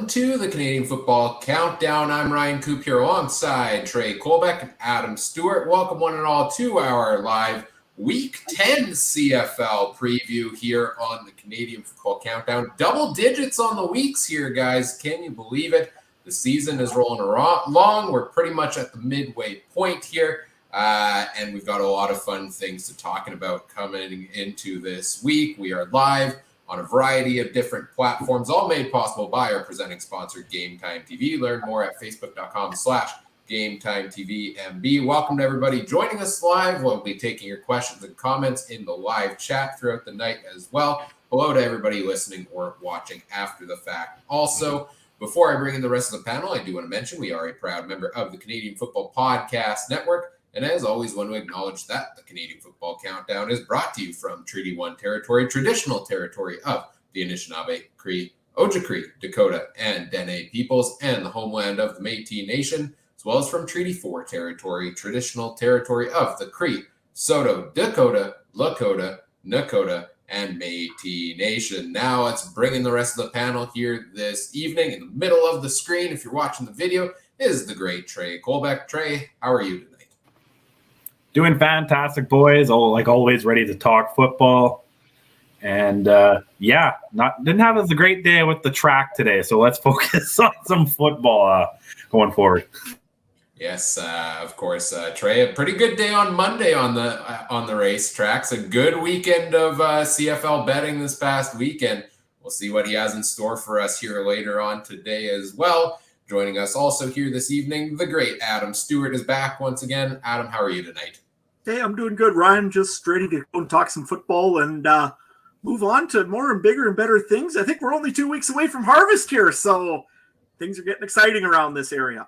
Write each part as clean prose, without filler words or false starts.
to the Canadian Football Countdown. I'm Ryan Coop here alongside Trey Colbeck and Adam Stewart. Welcome one and all to our live Week 10 CFL preview here on the Canadian Football Countdown. Double digits on the weeks here, guys. Can you believe it? The season is rolling along. We're pretty much at the midway point here, and we've got a lot of fun things to talking about coming into this week. We are live on a variety of different platforms, all made possible by our presenting sponsor, Game Time TV. Learn more at facebook.com/GameTimeTVMB. Welcome to everybody joining us live. We'll be taking your questions and comments in the live chat throughout the night as well. Hello to everybody listening or watching after the fact. Also, before I bring in the rest of the panel, I do want to mention we are a proud member of the Canadian Football Podcast Network. And as always, want to acknowledge that the Canadian Football Countdown is brought to you from Treaty 1 territory, traditional territory of the Anishinaabe, Cree, Ojibwe, Dakota, and Dene peoples, and the homeland of the Métis Nation, as well as from Treaty 4 territory, traditional territory of the Cree, Saulteaux, Dakota, Lakota, Nakota, and Métis Nation. Now let's bring in the rest of the panel here this evening. In the middle of the screen, if you're watching the video, is the great Trey Colbeck. Trey, how are you tonight? Doing fantastic, boys. Like always, ready to talk football. And didn't have a great day with the track today. So let's focus on some football going forward. Yes, of course, Trey. A pretty good day on Monday on the racetracks. A good weekend of CFL betting this past weekend. We'll see what he has in store for us here later on today as well. Joining us also here this evening, the great Adam Stewart is back once again. Adam, how are you tonight? Hey, I'm doing good, Ryan. Just ready to go and talk some football and move on to more and bigger and better things. I think we're only 2 weeks away from harvest here, so things are getting exciting around this area.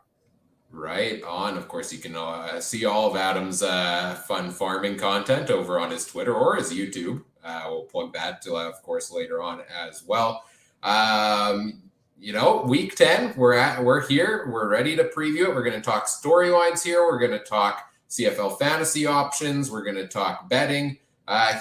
Right on. Of course, you can see all of Adam's fun farming content over on his Twitter or his YouTube. We'll plug that, of course, later on as well. Week 10, we're here. We're ready to preview it. We're going to talk storylines here. We're going to talk CFL fantasy options. We're going to talk betting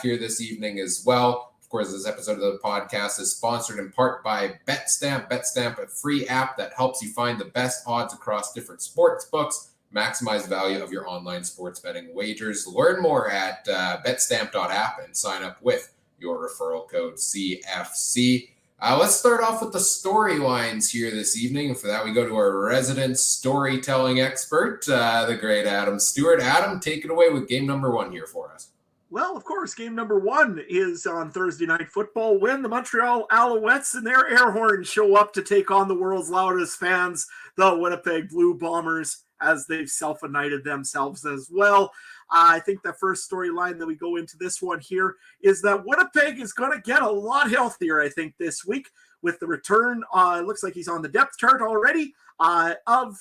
here this evening as well. Of course, this episode of the podcast is sponsored in part by BetStamp. BetStamp, a free app that helps you find the best odds across different sports books, maximize the value of your online sports betting wagers. Learn more at betstamp.app and sign up with your referral code CFC. Let's start off with the storylines here this evening. And for that, we go to our resident storytelling expert, the great Adam Stewart. Adam, take it away with game number one here for us. Well, of course, game number one is on Thursday Night Football when the Montreal Alouettes and their air horns show up to take on the world's loudest fans, the Winnipeg Blue Bombers, as they've self-anointed themselves as well. I think the first storyline that we go into this one here is that Winnipeg is going to get a lot healthier, I think, this week with the return. Looks like he's on the depth chart already, of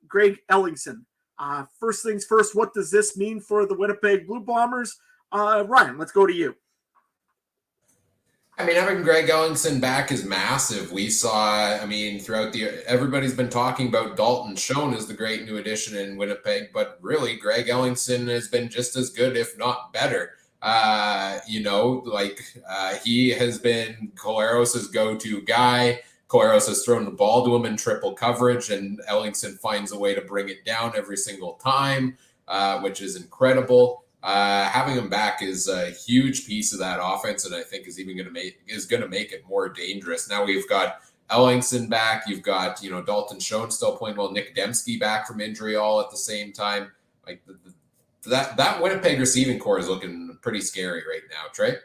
Greg Ellingson. First things first, what does this mean for the Winnipeg Blue Bombers? Ryan, let's go to you. I mean, having Greg Ellingson back is massive. We saw, throughout everybody's been talking about Dalton Schoen as the great new addition in Winnipeg, but really Greg Ellingson has been just as good, if not better. He has been Collaros' go-to guy. Collaros has thrown the ball to him in triple coverage, and Ellingson finds a way to bring it down every single time, which is incredible. Having him back is a huge piece of that offense, and I think is going to make it more dangerous. Now we've got Ellingson back. You've got Dalton Schoen still playing well. Nick Dembski back from injury all at the same time. Like that Winnipeg receiving core is looking pretty scary right now. Trey.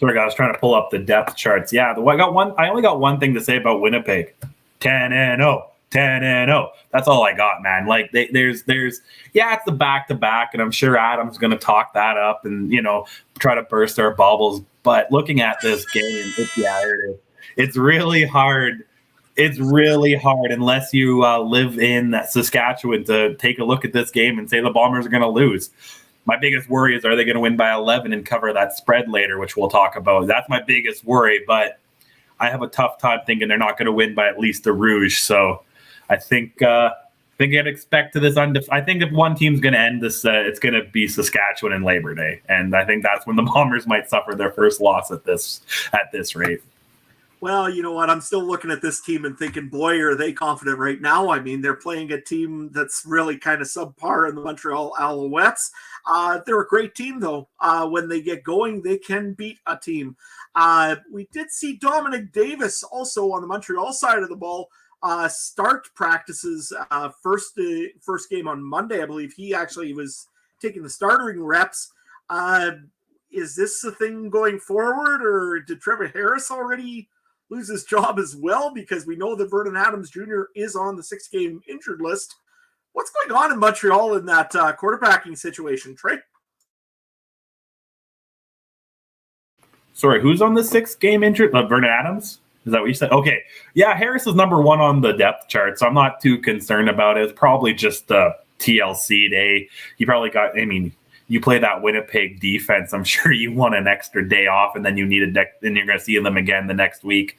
Sorry, guys, trying to pull up the depth charts. Yeah, I only got one thing to say about Winnipeg. 10-0. 10-0. That's all I got, man. Like there's it's the back-to-back, and I'm sure Adam's going to talk that up and try to burst our bubbles. But looking at this game, it's really hard. It's really hard unless you live in Saskatchewan to take a look at this game and say the Bombers are going to lose. My biggest worry is, are they going to win by 11 and cover that spread later, which we'll talk about. That's my biggest worry, but I have a tough time thinking they're not going to win by at least the Rouge. So I think I'd expect to this. I think if one team's going to end this, it's going to be Saskatchewan and Labor Day, and I think that's when the Bombers might suffer their first loss at this rate. Well, you know what? I'm still looking at this team and thinking, boy, are they confident right now. I mean, they're playing a team that's really kind of subpar in the Montreal Alouettes. They're a great team, though. When they get going, they can beat a team. We did see Dominic Davis also on the Montreal side of the ball start practices first game on Monday. I believe he actually was taking the starting reps. Is this a thing going forward, or did Trevor Harris already lose his job as well? Because we know that Vernon Adams Jr. is on the 6-game injured list. What's going on in Montreal in that quarterbacking situation, Trey? Sorry, who's on the 6-game injured? Vernon Adams? Is that what you said? Okay. Yeah, Harris is number 1 on the depth chart, so I'm not too concerned about it. It's probably just a TLC day. He probably got, you play that Winnipeg defense, I'm sure you want an extra day off, and then you need then you're going to see them again the next week.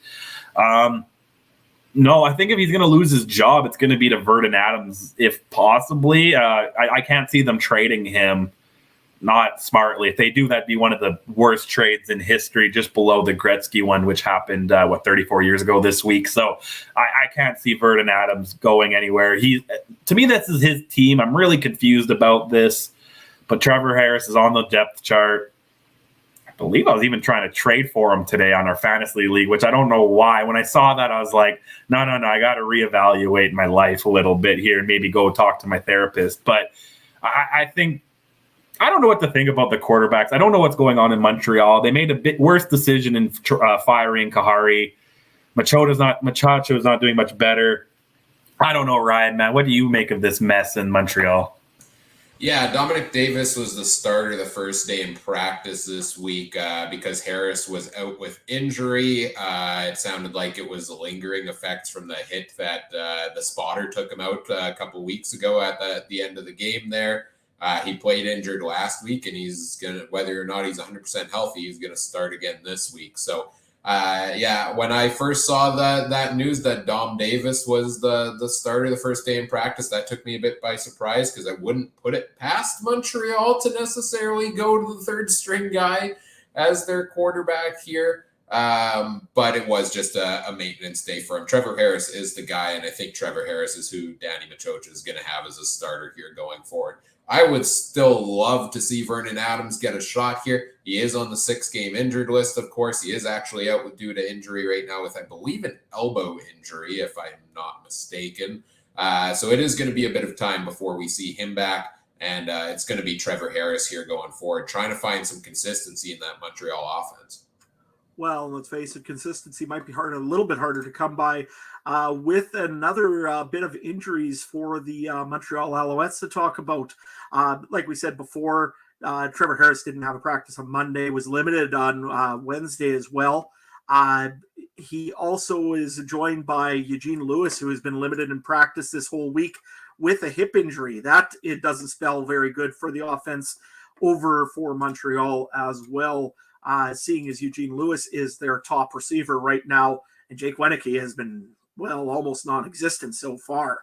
No, I think if he's going to lose his job, it's going to be to Vernon Adams, if possibly. I can't see them trading him not smartly. If they do, that'd be one of the worst trades in history, just below the Gretzky one, which happened, 34 years ago this week. So I can't see Vernon Adams going anywhere. To me, this is his team. I'm really confused about this. But Trevor Harris is on the depth chart. I believe I was even trying to trade for him today on our fantasy league, which I don't know why. When I saw that, I was like, no, I got to reevaluate my life a little bit here and maybe go talk to my therapist. But I think I don't know what to think about the quarterbacks. I don't know what's going on in Montreal. They made a bit worse decision in firing Kahari. Machacho's not doing much better. I don't know, Ryan, man. What do you make of this mess in Montreal? Yeah, Dominic Davis was the starter the first day in practice this week because Harris was out with injury. It sounded like it was lingering effects from the hit that the spotter took him out a couple weeks ago at the end of the game there. He played injured last week, and he's going to, whether or not he's 100% healthy, he's going to start again this week. So, when I first saw that news that Dom Davis was the starter the first day in practice, that took me a bit by surprise because I wouldn't put it past Montreal to necessarily go to the third string guy as their quarterback here. But it was just a maintenance day for him. Trevor Harris is the guy, and I think Trevor Harris is who Danny Machocha is going to have as a starter here going forward. I would still love to see Vernon Adams get a shot here. He is on the 6-game injured list, of course. He is actually out due to injury right now with, I believe, an elbow injury, if I'm not mistaken. So it is going to be a bit of time before we see him back, and it's going to be Trevor Harris here going forward, trying to find some consistency in that Montreal offense. Well, let's face it, consistency might be a little bit harder to come by with another bit of injuries for the Montreal Alouettes to talk about. Like we said before, Trevor Harris didn't have a practice on Monday, was limited on Wednesday as well. He also is joined by Eugene Lewis, who has been limited in practice this whole week with a hip injury. It doesn't spell very good for the offense over for Montreal as well. Seeing as Eugene Lewis is their top receiver right now, and Jake Wenicky has been, almost non-existent so far.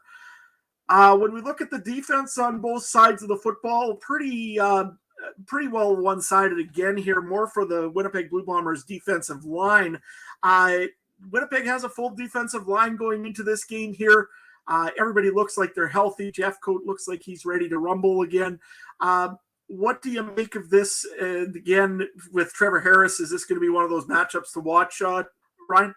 When we look at the defense on both sides of the football, pretty well one-sided again here, more for the Winnipeg Blue Bombers defensive line. Winnipeg has a full defensive line going into this game here. Everybody looks like they're healthy. Jeff Coate looks like he's ready to rumble again. What do you make of this? And again, with Trevor Harris, is this going to be one of those matchups to watch, Ryan?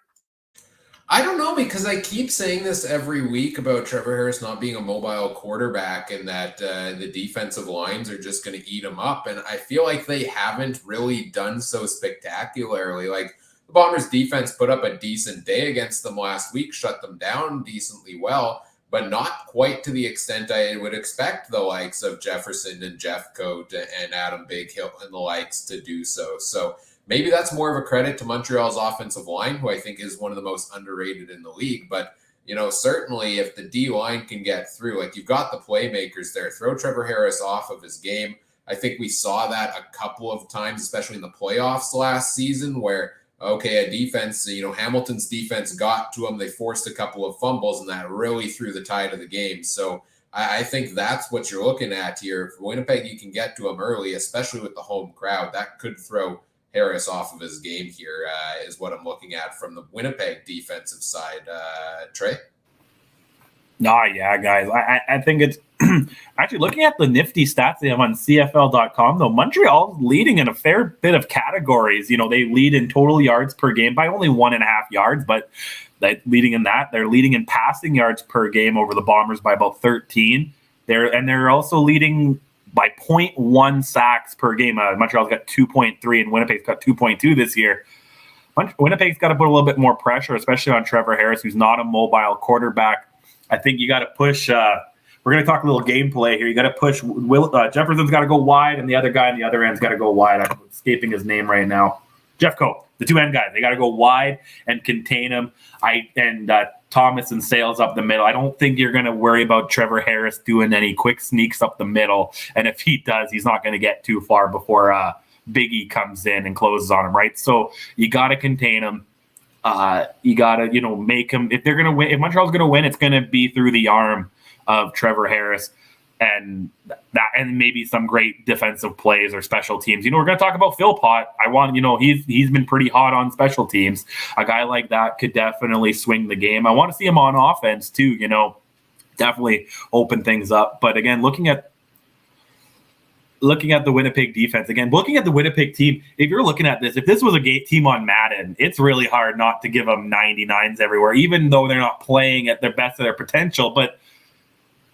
I don't know, because I keep saying this every week about Trevor Harris not being a mobile quarterback and that the defensive lines are just going to eat him up. And I feel like they haven't really done so spectacularly. Like, the Bombers defense put up a decent day against them last week, shut them down decently well, but not quite to the extent I would expect the likes of Jefferson and Jeff Coate and Adam Bighill and the likes to do so. So maybe that's more of a credit to Montreal's offensive line, who I think is one of the most underrated in the league. But, certainly if the D-line can get through, like, you've got the playmakers there, throw Trevor Harris off of his game. I think we saw that a couple of times, especially in the playoffs last season, where a defense, Hamilton's defense got to them. They forced a couple of fumbles, and that really threw the tide of the game. So I think that's what you're looking at here. If Winnipeg, you can get to them early, especially with the home crowd. That could throw Harris off of his game here is what I'm looking at from the Winnipeg defensive side. Trey? Yeah, guys. I think it's actually looking at the nifty stats they have on CFL.com, though, Montreal's leading in a fair bit of categories. They lead in total yards per game by only 1.5 yards, but leading in that. They're leading in passing yards per game over the Bombers by about 13. They're also leading by 0.1 sacks per game. Montreal's got 2.3 and Winnipeg's got 2.2 this year. Winnipeg's got to put a little bit more pressure, especially on Trevor Harris, who's not a mobile quarterback. I think you got to push. We're going to talk a little gameplay here. You got to push. Jefferson's got to go wide, and the other guy on the other end's got to go wide. I'm escaping his name right now. Jeffco, the two end guys. They got to go wide and contain him. Thomas and Sales up the middle. I don't think you're going to worry about Trevor Harris doing any quick sneaks up the middle. And if he does, he's not going to get too far before Biggie comes in and closes on him, right? So you got to contain him. You got to, make him. If they're going to win, if Montreal's going to win, it's going to be through the arm of Trevor Harris and maybe some great defensive plays or special teams. We're going to talk about Phil Pott. He's been pretty hot on special teams. A guy like that could definitely swing the game. I want to see him on offense too. Definitely open things up. But again, looking at the Winnipeg defense, looking at the Winnipeg team, if you're looking at this, if this was a team on Madden, it's really hard not to give them 99s everywhere, even though they're not playing at their best of their potential. But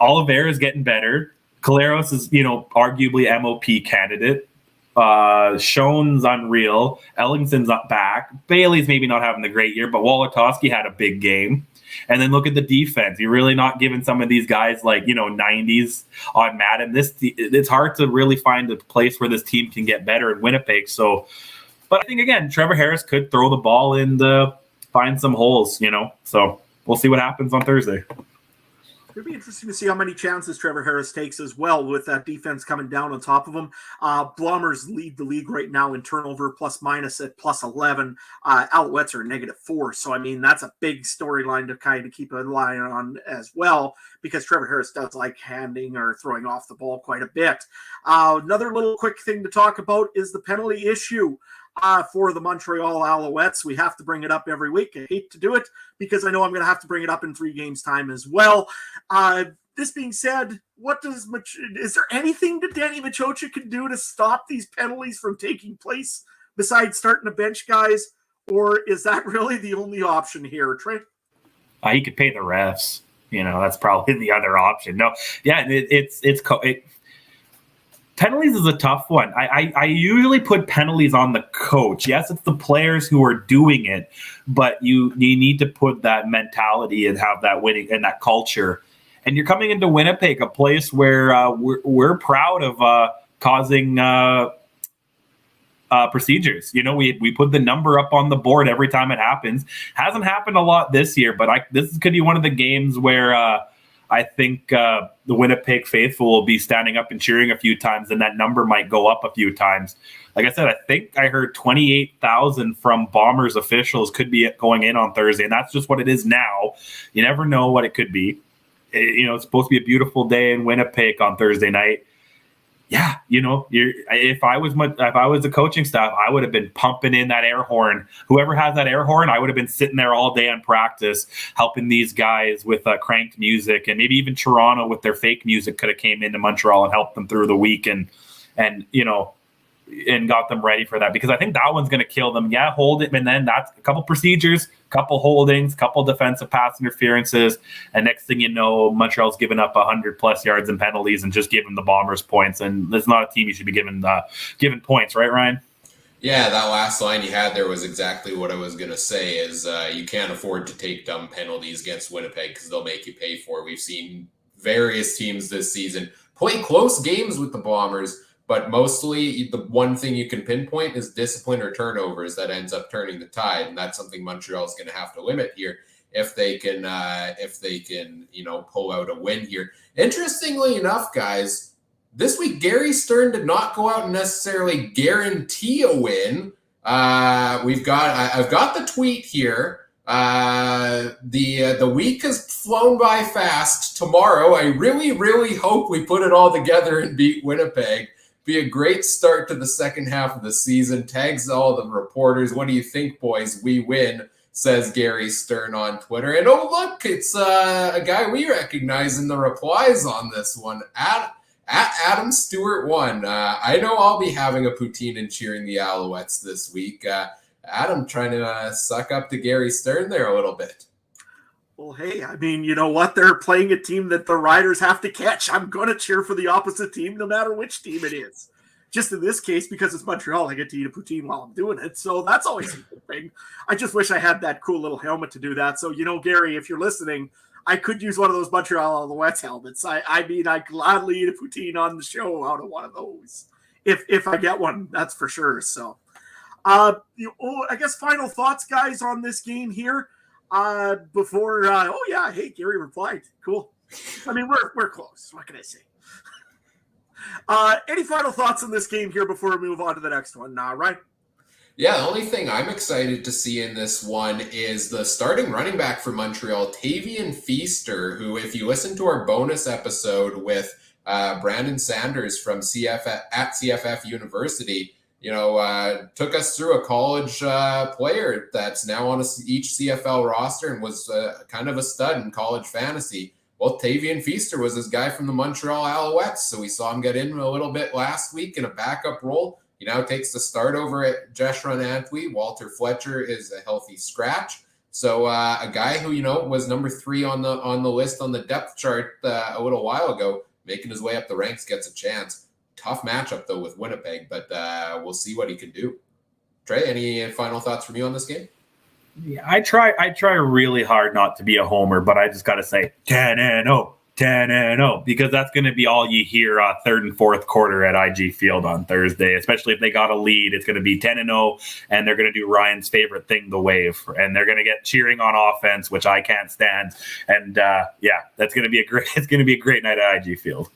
Oliveira is getting better. Caleros is, arguably MOP candidate. Schoen's unreal. Ellingson's not back. Bailey's maybe not having the great year, but Wolitowski had a big game. And then look at the defense. You're really not giving some of these guys 90s on Madden. It's hard to really find a place where this team can get better in Winnipeg. So, but I think again, Trevor Harris could throw the ball in to find some holes. So we'll see what happens on Thursday. It'd be interesting to see how many chances Trevor Harris takes as well with that defense coming down on top of him. Bombers lead the league right now in turnover plus minus at plus 11. Alouettes are -4. So, that's a big storyline to kind of keep an eye on as well, because Trevor Harris does like handing or throwing off the ball quite a bit. Another little quick thing to talk about is the penalty issue. For the Montreal Alouettes. We have to bring it up every week. I hate to do it because I know I'm going to have to bring it up in 3 games time as well. This being said, is there anything that Danny Machocha can do to stop these penalties from taking place besides starting to bench guys? Or is that really the only option here, Trey? He could pay the refs. That's probably the other option. No, yeah, penalties is a tough one. I usually put penalties on the coach. Yes, it's the players who are doing it, but you need to put that mentality and have that winning and that culture. And you're coming into Winnipeg, a place where we're proud of causing procedures. We put the number up on the board every time it happens. Hasn't happened a lot this year, but this could be one of the games where I think the Winnipeg faithful will be standing up and cheering a few times, and that number might go up a few times. Like I said, I think I heard 28,000 from Bombers officials could be going in on Thursday, and that's just what it is now. You never know what it could be. It's supposed to be a beautiful day in Winnipeg on Thursday night. Yeah, if I was the coaching staff, I would have been pumping in that air horn. Whoever has that air horn, I would have been sitting there all day on practice, helping these guys with cranked music, and maybe even Toronto with their fake music could have came into Montreal and helped them through the week and got them ready for that, because I think that one's going to kill them. Yeah, hold it, and then that's a couple procedures, couple holdings, couple defensive pass interferences, and next thing you know, Montreal's given up 100+ yards in penalties and just giving the Bombers points. And it's not a team you should be given points, right, Ryan? Yeah, that last line you had there was exactly what I was going to say, is you can't afford to take dumb penalties against Winnipeg because they'll make you pay for it. We've seen various teams this season play close games with the Bombers, but mostly the one thing you can pinpoint is discipline or turnovers that ends up turning the tide. And that's something Montreal is going to have to limit here if they can pull out a win here. Interestingly enough, guys, this week, Gary Stern did not go out and necessarily guarantee a win. I've got the tweet here. The week has flown by fast. Tomorrow, I really, really hope we put it all together and beat Winnipeg, Be a great start to the second half of the season. Tags all the reporters. What do you think, boys? We win, says Gary Stern on Twitter. And oh, look, it's a guy we recognize in the replies on this one. At Adam Stewart 1. I know I'll be having a poutine and cheering the Alouettes this week. Adam trying to suck up to Gary Stern there a little bit. Well, hey, I mean, you know what? They're playing a team that the Riders have to catch. I'm going to cheer for the opposite team no matter which team it is. Just in this case, because it's Montreal, I get to eat a poutine while I'm doing it. So that's always a good thing. I just wish I had that cool little helmet to do that. So, Gary, if you're listening, I could use one of those Montreal Alouettes helmets. I mean, I'd gladly eat a poutine on the show out of one of those. If I get one, that's for sure. So, I guess final thoughts, guys, on this game here. Before, hey, Gary replied. Cool. I mean, we're close. What can I say? Any final thoughts on this game here before we move on to the next one, Ryan? Yeah, the only thing I'm excited to see in this one is the starting running back for Montreal, Tavian Feaster, who, if you listen to our bonus episode with Brandon Sanders from CFF University, took us through a college player that's now on each CFL roster and was kind of a stud in college fantasy. Well, Tavian Feaster was this guy from the Montreal Alouettes, so we saw him get in a little bit last week in a backup role. He now takes the start over at Jeshurun Antwi. Walter Fletcher is a healthy scratch. So a guy who, was number 3 on the list on the depth chart a little while ago, making his way up the ranks, gets a chance. Tough matchup, though, with Winnipeg, but we'll see what he can do. Trey, any final thoughts from you on this game? Yeah, I try really hard not to be a homer, but I just got to say 10-0. 10-0, because that's going to be all you hear third and fourth quarter at IG Field on Thursday, especially if they got a lead. It's going to be 10-0, and they're going to do Ryan's favorite thing, the wave, and they're going to get cheering on offense, which I can't stand. And that's going to be it's going to be a great night at IG Field.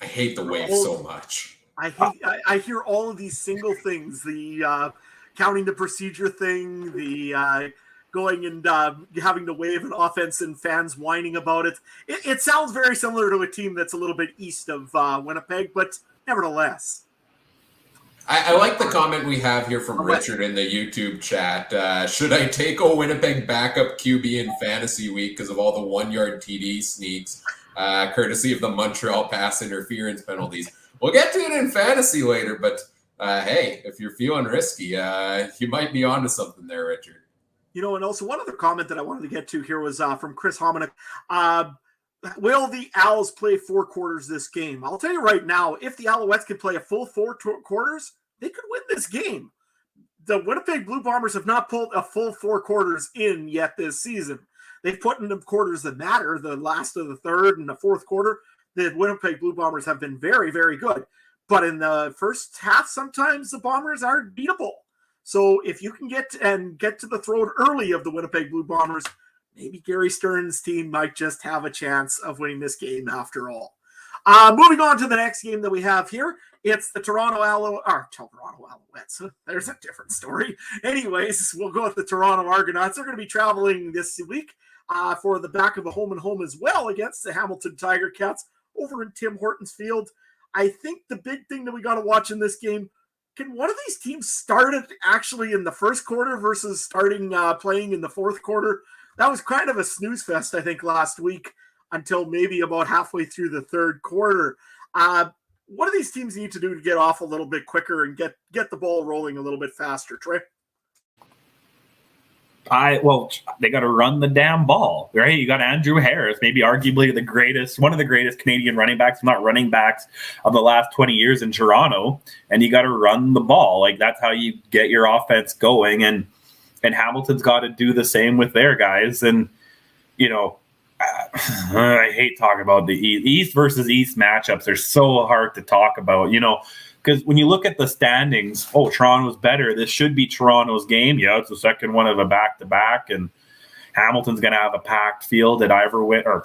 I hate the wave so much. I hear all of these single things: the counting the procedure thing, the going and having to wave an offense and fans whining about it. It sounds very similar to a team that's a little bit east of Winnipeg, but nevertheless. I like the comment we have here from Richard in the YouTube chat. Should I take a Winnipeg backup QB in fantasy week because of all the 1-yard TD sneaks, courtesy of the Montreal pass interference penalties? We'll get to it in fantasy later, but hey, if you're feeling risky, you might be onto something there, Richard. And also one other comment that I wanted to get to here was from Chris Hominick. Will the Owls play 4 quarters this game? I'll tell you right now, if the Alouettes could play a full 4 quarters, they could win this game. The Winnipeg Blue Bombers have not pulled a full 4 quarters in yet this season. They've put in the quarters that matter, the last of the third and the fourth quarter. The Winnipeg Blue Bombers have been very, very good. But in the first half, sometimes the Bombers are beatable. So if you can get to the throat early of the Winnipeg Blue Bombers, maybe Gary Stern's team might just have a chance of winning this game after all. Moving on to the next game that we have here, it's the Toronto Alouettes. There's a different story. Anyways, we'll go with the Toronto Argonauts. They're going to be traveling this week for the back of a home and home as well against the Hamilton Tiger Cats over in Tim Hortons Field. I think the big thing that we got to watch in this game, can one of these teams start it actually in the first quarter versus starting playing in the fourth quarter? That was kind of a snooze fest, I think, last week until maybe about halfway through the third quarter. What do these teams need to do to get off a little bit quicker and get the ball rolling a little bit faster, Trey? They got to run the damn ball, right? You got Andrew Harris, maybe arguably one of the greatest Canadian running backs, not running backs of the last 20 years in Toronto, and you got to run the ball. Like, that's how you get your offense going, and Hamilton's got to do the same with their guys. And I hate talking about the East versus East matchups. They're so hard to talk about, because when you look at the standings, Toronto's better. This should be Toronto's game. Yeah, it's the second one of a back-to-back, and Hamilton's going to have a packed field at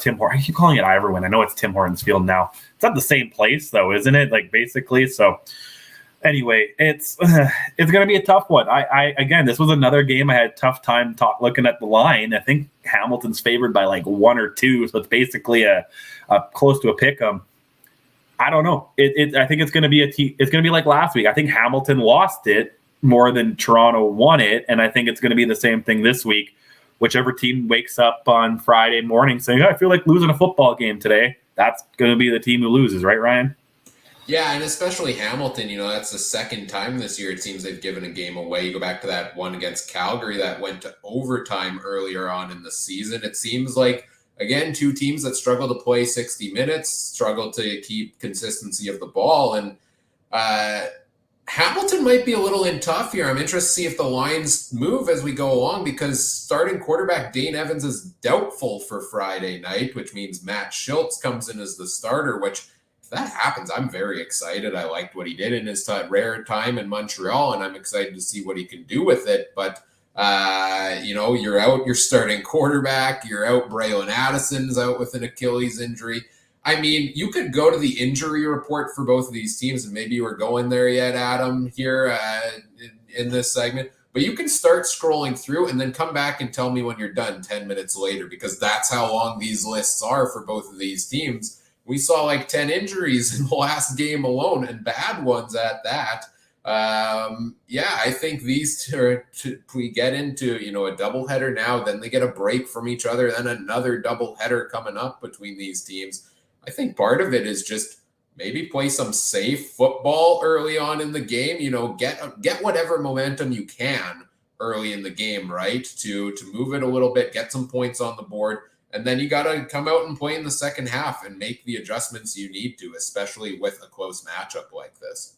Tim Hortons. I keep calling it Iverwin. I know it's Tim Hortons Field now. It's not the same place, though, isn't it? Like, basically. So, anyway, it's going to be a tough one. Again, this was another game I had a tough time looking at the line. I think Hamilton's favored by like 1 or 2, so it's basically a close to a pick 'em. I don't know. I think it's going to be it's going to be like last week. I think Hamilton lost it more than Toronto won it, and I think it's going to be the same thing this week. Whichever team wakes up on Friday morning saying, I feel like losing a football game today, that's going to be the team who loses, right, Ryan? Yeah, and especially Hamilton, that's the second time this year it seems they've given a game away. You go back to that one against Calgary that went to overtime earlier on in the season. It seems like, again, two teams that struggle to play 60 minutes, struggle to keep consistency of the ball. And Hamilton might be a little in tough here. I'm interested to see if the lines move as we go along, because starting quarterback Dane Evans is doubtful for Friday night, which means Matt Schultz comes in as the starter, which if that happens, I'm very excited. I liked what he did in his rare time in Montreal, and I'm excited to see what he can do with it. But, you're out, you're starting quarterback, you're out, Braylon Addison's out with an Achilles injury. I mean, you could go to the injury report for both of these teams, and maybe you were going there yet, Adam, here in this segment. But you can start scrolling through and then come back and tell me when you're done 10 minutes later, because that's how long these lists are for both of these teams. We saw like 10 injuries in the last game alone, and bad ones at that. I think these two we get into, a doubleheader now, then they get a break from each other, then another doubleheader coming up between these teams. I think part of it is just maybe play some safe football early on in the game, get whatever momentum you can early in the game, right? To move it a little bit, get some points on the board. And then you got to come out and play in the second half and make the adjustments you need to, especially with a close matchup like this.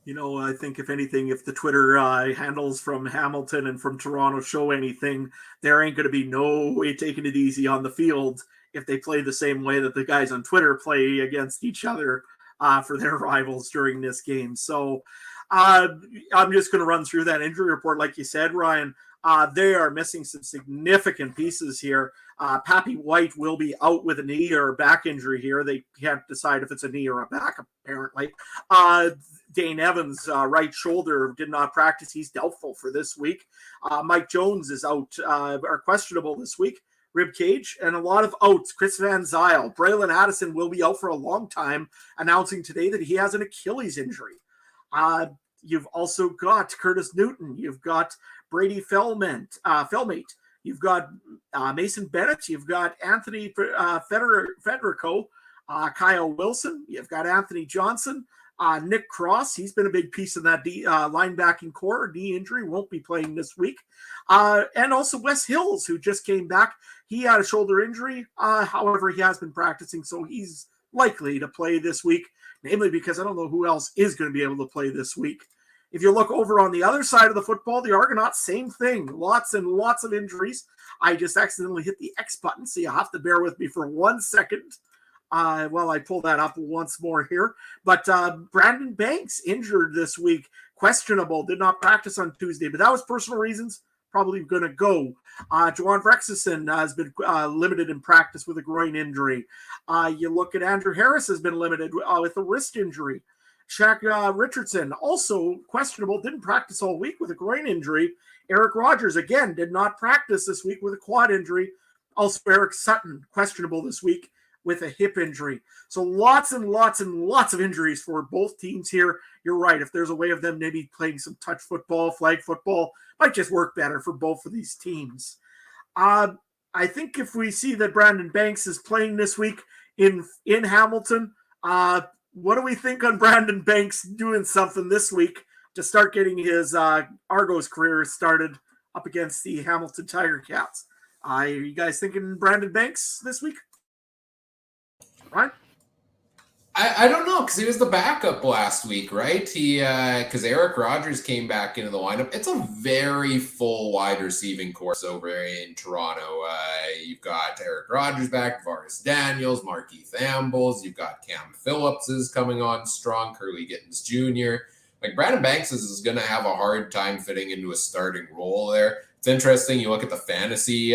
I think if anything, if the Twitter handles from Hamilton and from Toronto show anything, there ain't going to be no way taking it easy on the field if they play the same way that the guys on Twitter play against each other for their rivals during this game. So I'm just going to run through that injury report. Like you said, Ryan, they are missing some significant pieces here. Pappy White will be out with a knee or a back injury here. They can't decide if it's a knee or a back, apparently. Dane Evans, right shoulder, did not practice. He's doubtful for this week. Mike Jones is out, or questionable this week. Rib cage, and a lot of outs. Chris Van Zyl. Braylon Addison will be out for a long time, announcing today that he has an Achilles injury. You've also got Curtis Newton. You've got Brady Felmate. You've got Mason Bennett. You've got Anthony Federico, Kyle Wilson. You've got Anthony Johnson. Nick Cross, he's been a big piece of that linebacking core. Knee injury, won't be playing this week. And also Wes Hills, who just came back. He had a shoulder injury. However, he has been practicing, so he's likely to play this week, namely because I don't know who else is going to be able to play this week. If you look over on the other side of the football, the Argonauts, same thing. Lots and lots of injuries. I just accidentally hit the X button, so you have to bear with me for 1 second. While I pull that up once more here. But Brandon Banks injured this week, questionable, did not practice on Tuesday, but that was personal reasons, probably going to go. Juwan Vrexison has been limited in practice with a groin injury. You look at Andrew Harris has been limited with a wrist injury. Shaq Richardson, also questionable, didn't practice all week with a groin injury. Eric Rogers, again, did not practice this week with a quad injury. Also, Eric Sutton, questionable this week with a hip injury. So lots and lots and lots of injuries for both teams here. You're right. If there's a way of them maybe playing some touch football, flag football, might just work better for both of these teams. I think if we see that Brandon Banks is playing this week in Hamilton, what do we think on Brandon Banks doing something this week to start getting his Argos career started up against the Hamilton Tiger Cats? Are you guys thinking Brandon Banks this week? Right? I don't know, because he was the backup last week, right? Because Eric Rogers came back into the lineup. It's a very full wide receiving course over in Toronto. You've got Eric Rogers back, Varus Daniels, Markeith Ambles. You've got Cam Phillips is coming on strong, Curly Gittins Jr. Like, Brandon Banks is going to have a hard time fitting into a starting role there. It's interesting. You look at the fantasy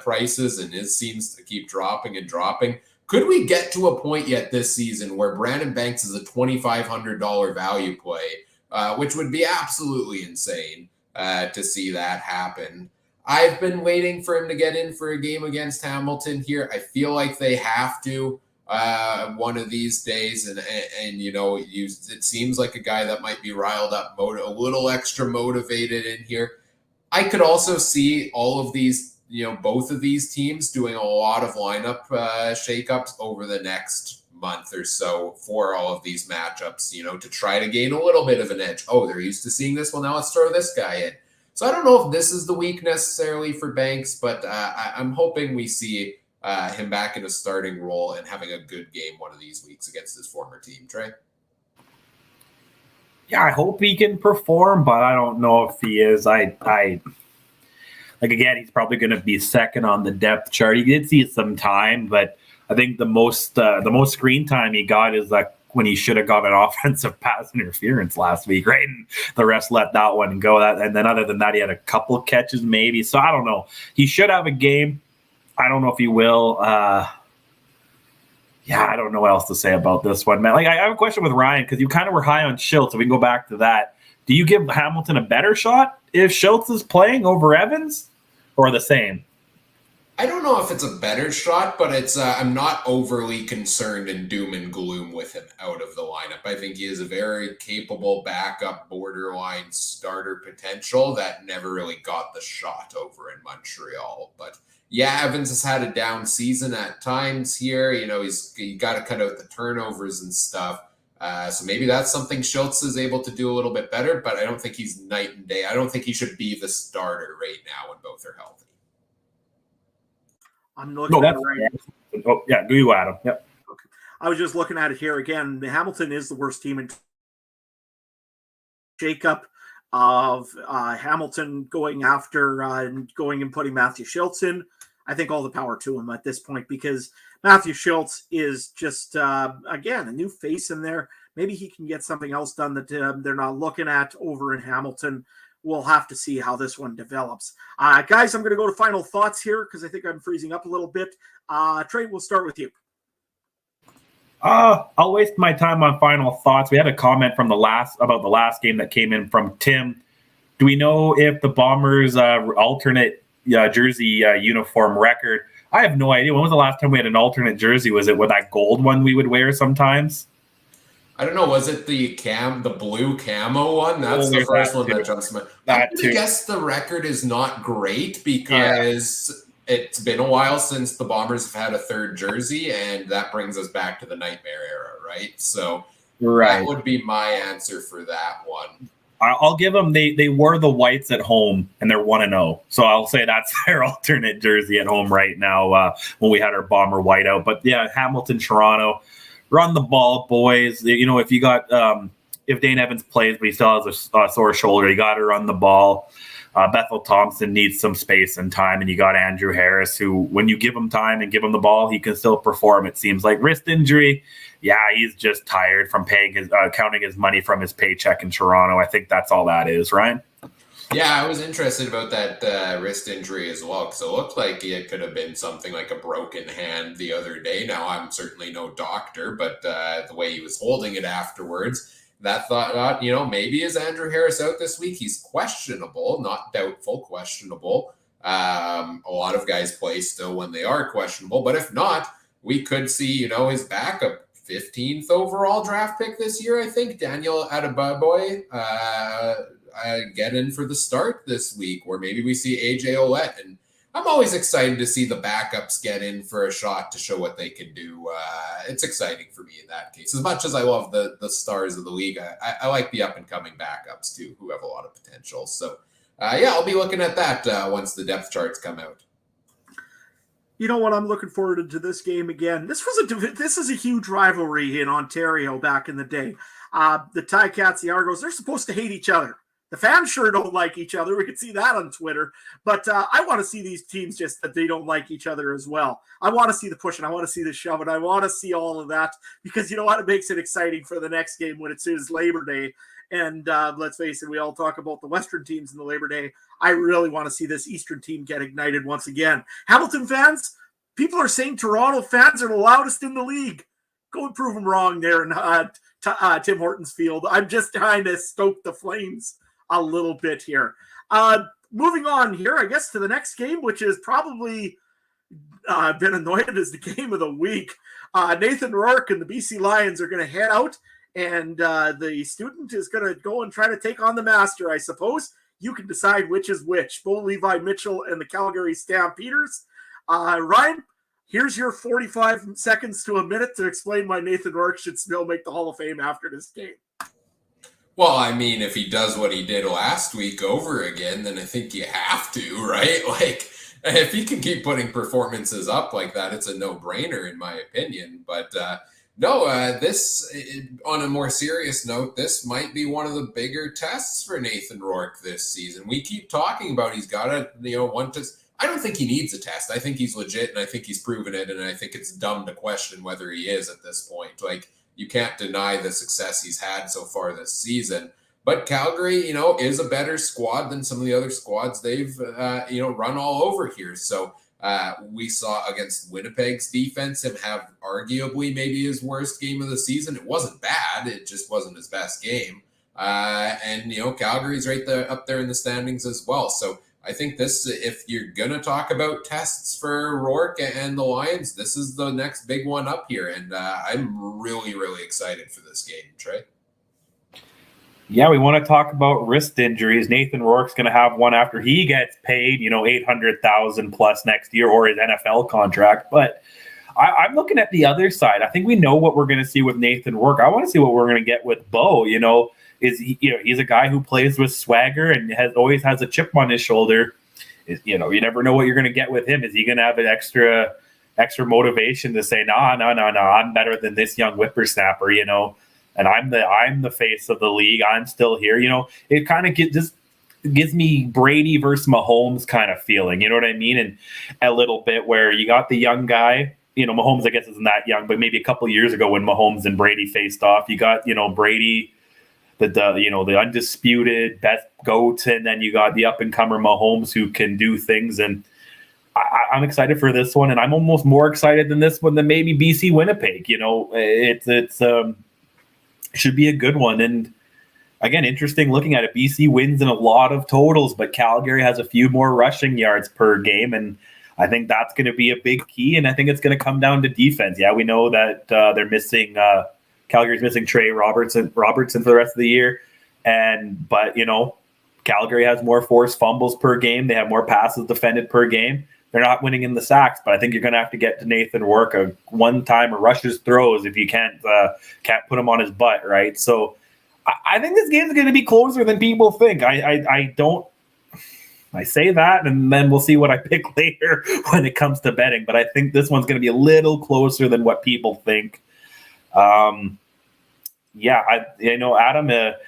prices, and his seems to keep dropping and dropping. Could we get to a point yet this season where Brandon Banks is a $2,500 value play, which would be absolutely insane to see that happen? I've been waiting for him to get in for a game against Hamilton here. I feel like they have to. one of these days, and you know, it seems like a guy that might be riled up, a little extra motivated in here. I could also see all of these, you know, both of these teams doing a lot of lineup shakeups over the next month or so for all of these matchups, you know, to try to gain a little bit of an edge. Oh, they're used to seeing this. Well, now let's throw this guy in. So I don't know if this is the week necessarily for Banks, but I'm hoping we see him back in a starting role and having a good game one of these weeks against his former team. Trey? Yeah, I hope he can perform, but I don't know if he is. Like again, he's probably going to be second on the depth chart. He did see some time, but I think the most screen time he got is like when he should have got an offensive pass interference last week, right? And the rest let that one go. And then other than that, he had a couple of catches maybe. So I don't know. He should have a game. I don't know if he will. Yeah, I don't know what else to say about this one, man. Like, I have a question with Ryan because you kind of were high on Schultz, so we can go back to that. Do you give Hamilton a better shot if Schultz is playing over Evans, or the same? I don't know if it's a better shot, but it's I'm not overly concerned in doom and gloom with him out of the lineup. I think he is a very capable backup, borderline starter potential that never really got the shot over in Montreal. But yeah, Evans has had a down season at times here. You know, he got to cut out the turnovers and stuff. So maybe that's something Schultz is able to do a little bit better, but I don't think he's night and day. I don't think he should be the starter right now when both are healthy. I'm looking at it right. Oh, yeah, do you, Adam? Yep. Okay. I was just looking at it here again. Hamilton is the worst team in shakeup of Hamilton going after going and putting Matthew Schultz in. I think all the power to him at this point because Matthew Schultz is just, again, a new face in there. Maybe he can get something else done that they're not looking at over in Hamilton. We'll have to see how this one develops. Guys, I'm going to go to final thoughts here because I think I'm freezing up a little bit. Trey, we'll start with you. I'll waste my time on final thoughts. We had a comment from about the last game that came in from Tim. Do we know if the Bombers' alternate jersey uniform record? I have no idea. When was the last time we had an alternate jersey? Was it with that gold one we would wear sometimes? I don't know. Was it the blue camo one? That's the first one that jumps to mind. I guess the record is not great because it's been a while since the Bombers have had a third jersey, and that brings us back to the nightmare era, right? So that would be my answer for that one. I'll give them. They wore the whites at home, and they're 1-0. So I'll say that's their alternate jersey at home right now. When we had our Bomber white out, but yeah, Hamilton, Toronto. Run the ball, boys. You know, if you got if Dane Evans plays, but he still has a sore shoulder, you got to run the ball. Bethel Thompson needs some space and time, and you got Andrew Harris, who, when you give him time and give him the ball, he can still perform. It seems like wrist injury. Yeah, he's just tired from paying counting his money from his paycheck in Toronto. I think that's all that is, Ryan. Yeah, I was interested about that wrist injury as well because it looked like it could have been something like a broken hand the other day. Now, I'm certainly no doctor, but the way he was holding it afterwards, that thought, you know, maybe is Andrew Harris out this week? He's questionable, not doubtful, questionable. A lot of guys play still when they are questionable, but if not, we could see, you know, his backup 15th overall draft pick this year, I think, Daniel Adebayoye, get in for the start this week, or maybe we see AJ Ouellette. And I'm always excited to see the backups get in for a shot to show what they can do. It's exciting for me in that case. As much as I love the stars of the league, I like the up-and-coming backups too, who have a lot of potential. So, I'll be looking at that once the depth charts come out. You know what? I'm looking forward to this game again. This is a huge rivalry in Ontario back in the day. The Ticats, the Argos, they're supposed to hate each other. The fans sure don't like each other. We can see that on Twitter. But I want to see these teams just that they don't like each other as well. I want to see the pushing. I want to see the shoving. I want to see all of that because you know what? It makes it exciting for the next game when it is Labor Day. And let's face it, we all talk about the Western teams in the Labor Day. I really want to see this Eastern team get ignited once again. Hamilton fans, people are saying Toronto fans are the loudest in the league. Go and prove them wrong there in Tim Hortons field. I'm just trying to stoke the flames a little bit here. Moving on here, I guess, to the next game, which is probably been anointed as the game of the week. Nathan Rourke and the BC Lions are going to head out, and the student is going to go and try to take on the master, I suppose. You can decide which is which. Bo Levi Mitchell and the Calgary Stampeders. Ryan, here's your 45 seconds to a minute to explain why Nathan Rourke should still make the Hall of Fame after this game. Well, I mean, if he does what he did last week over again, then I think you have to, right? Like, if he can keep putting performances up like that, it's a no-brainer in my opinion. But this, on a more serious note, this might be one of the bigger tests for Nathan Rourke this season. We keep talking about he's got to, one test. I don't think he needs a test. I think he's legit, and I think he's proven it, and I think it's dumb to question whether he is at this point. Like, you can't deny the success he's had so far this season. But Calgary, is a better squad than some of the other squads they've, run all over here. So we saw against Winnipeg's defense him have arguably maybe his worst game of the season. It wasn't bad. It just wasn't his best game. And Calgary's right there up there in the standings as well. So I think this, if you're going to talk about tests for Rourke and the Lions, this is the next big one up here. And I'm really, really excited for this game, Trey. Yeah, we want to talk about wrist injuries. Nathan Rourke's going to have one after he gets paid, $800,000 plus next year, or his NFL contract. But I'm looking at the other side. I think we know what we're going to see with Nathan Rourke. I want to see what we're going to get with Bo. Is he, he's a guy who plays with swagger and always has a chip on his shoulder. You never know what you're going to get with him. Is he going to have an extra motivation to say, no, I'm better than this young whippersnapper, and I'm the face of the league. I'm still here. It kind of gives me Brady versus Mahomes kind of feeling. You know what I mean? And a little bit where you got the young guy. Mahomes, I guess, isn't that young, but maybe a couple of years ago when Mahomes and Brady faced off, you got Brady, the undisputed best GOAT, and then you got the up and comer Mahomes who can do things. And I'm excited for this one, and I'm almost more excited than this one than maybe BC Winnipeg. It's should be a good one. And again, interesting looking at it. BC wins in a lot of totals, but Calgary has a few more rushing yards per game, and I think that's going to be a big key. And I think it's going to come down to defense. Yeah, we know that they're missing. Calgary's missing Trey Robertson for the rest of the year, but Calgary has more forced fumbles per game. They have more passes defended per game. They're not winning in the sacks, but I think you're going to have to get to Nathan Rourke a one-time or rushes throws if you can't put him on his butt, right? So I think this game is going to be closer than people think. I say that, and then we'll see what I pick later when it comes to betting. But I think this one's going to be a little closer than what people think. Adam,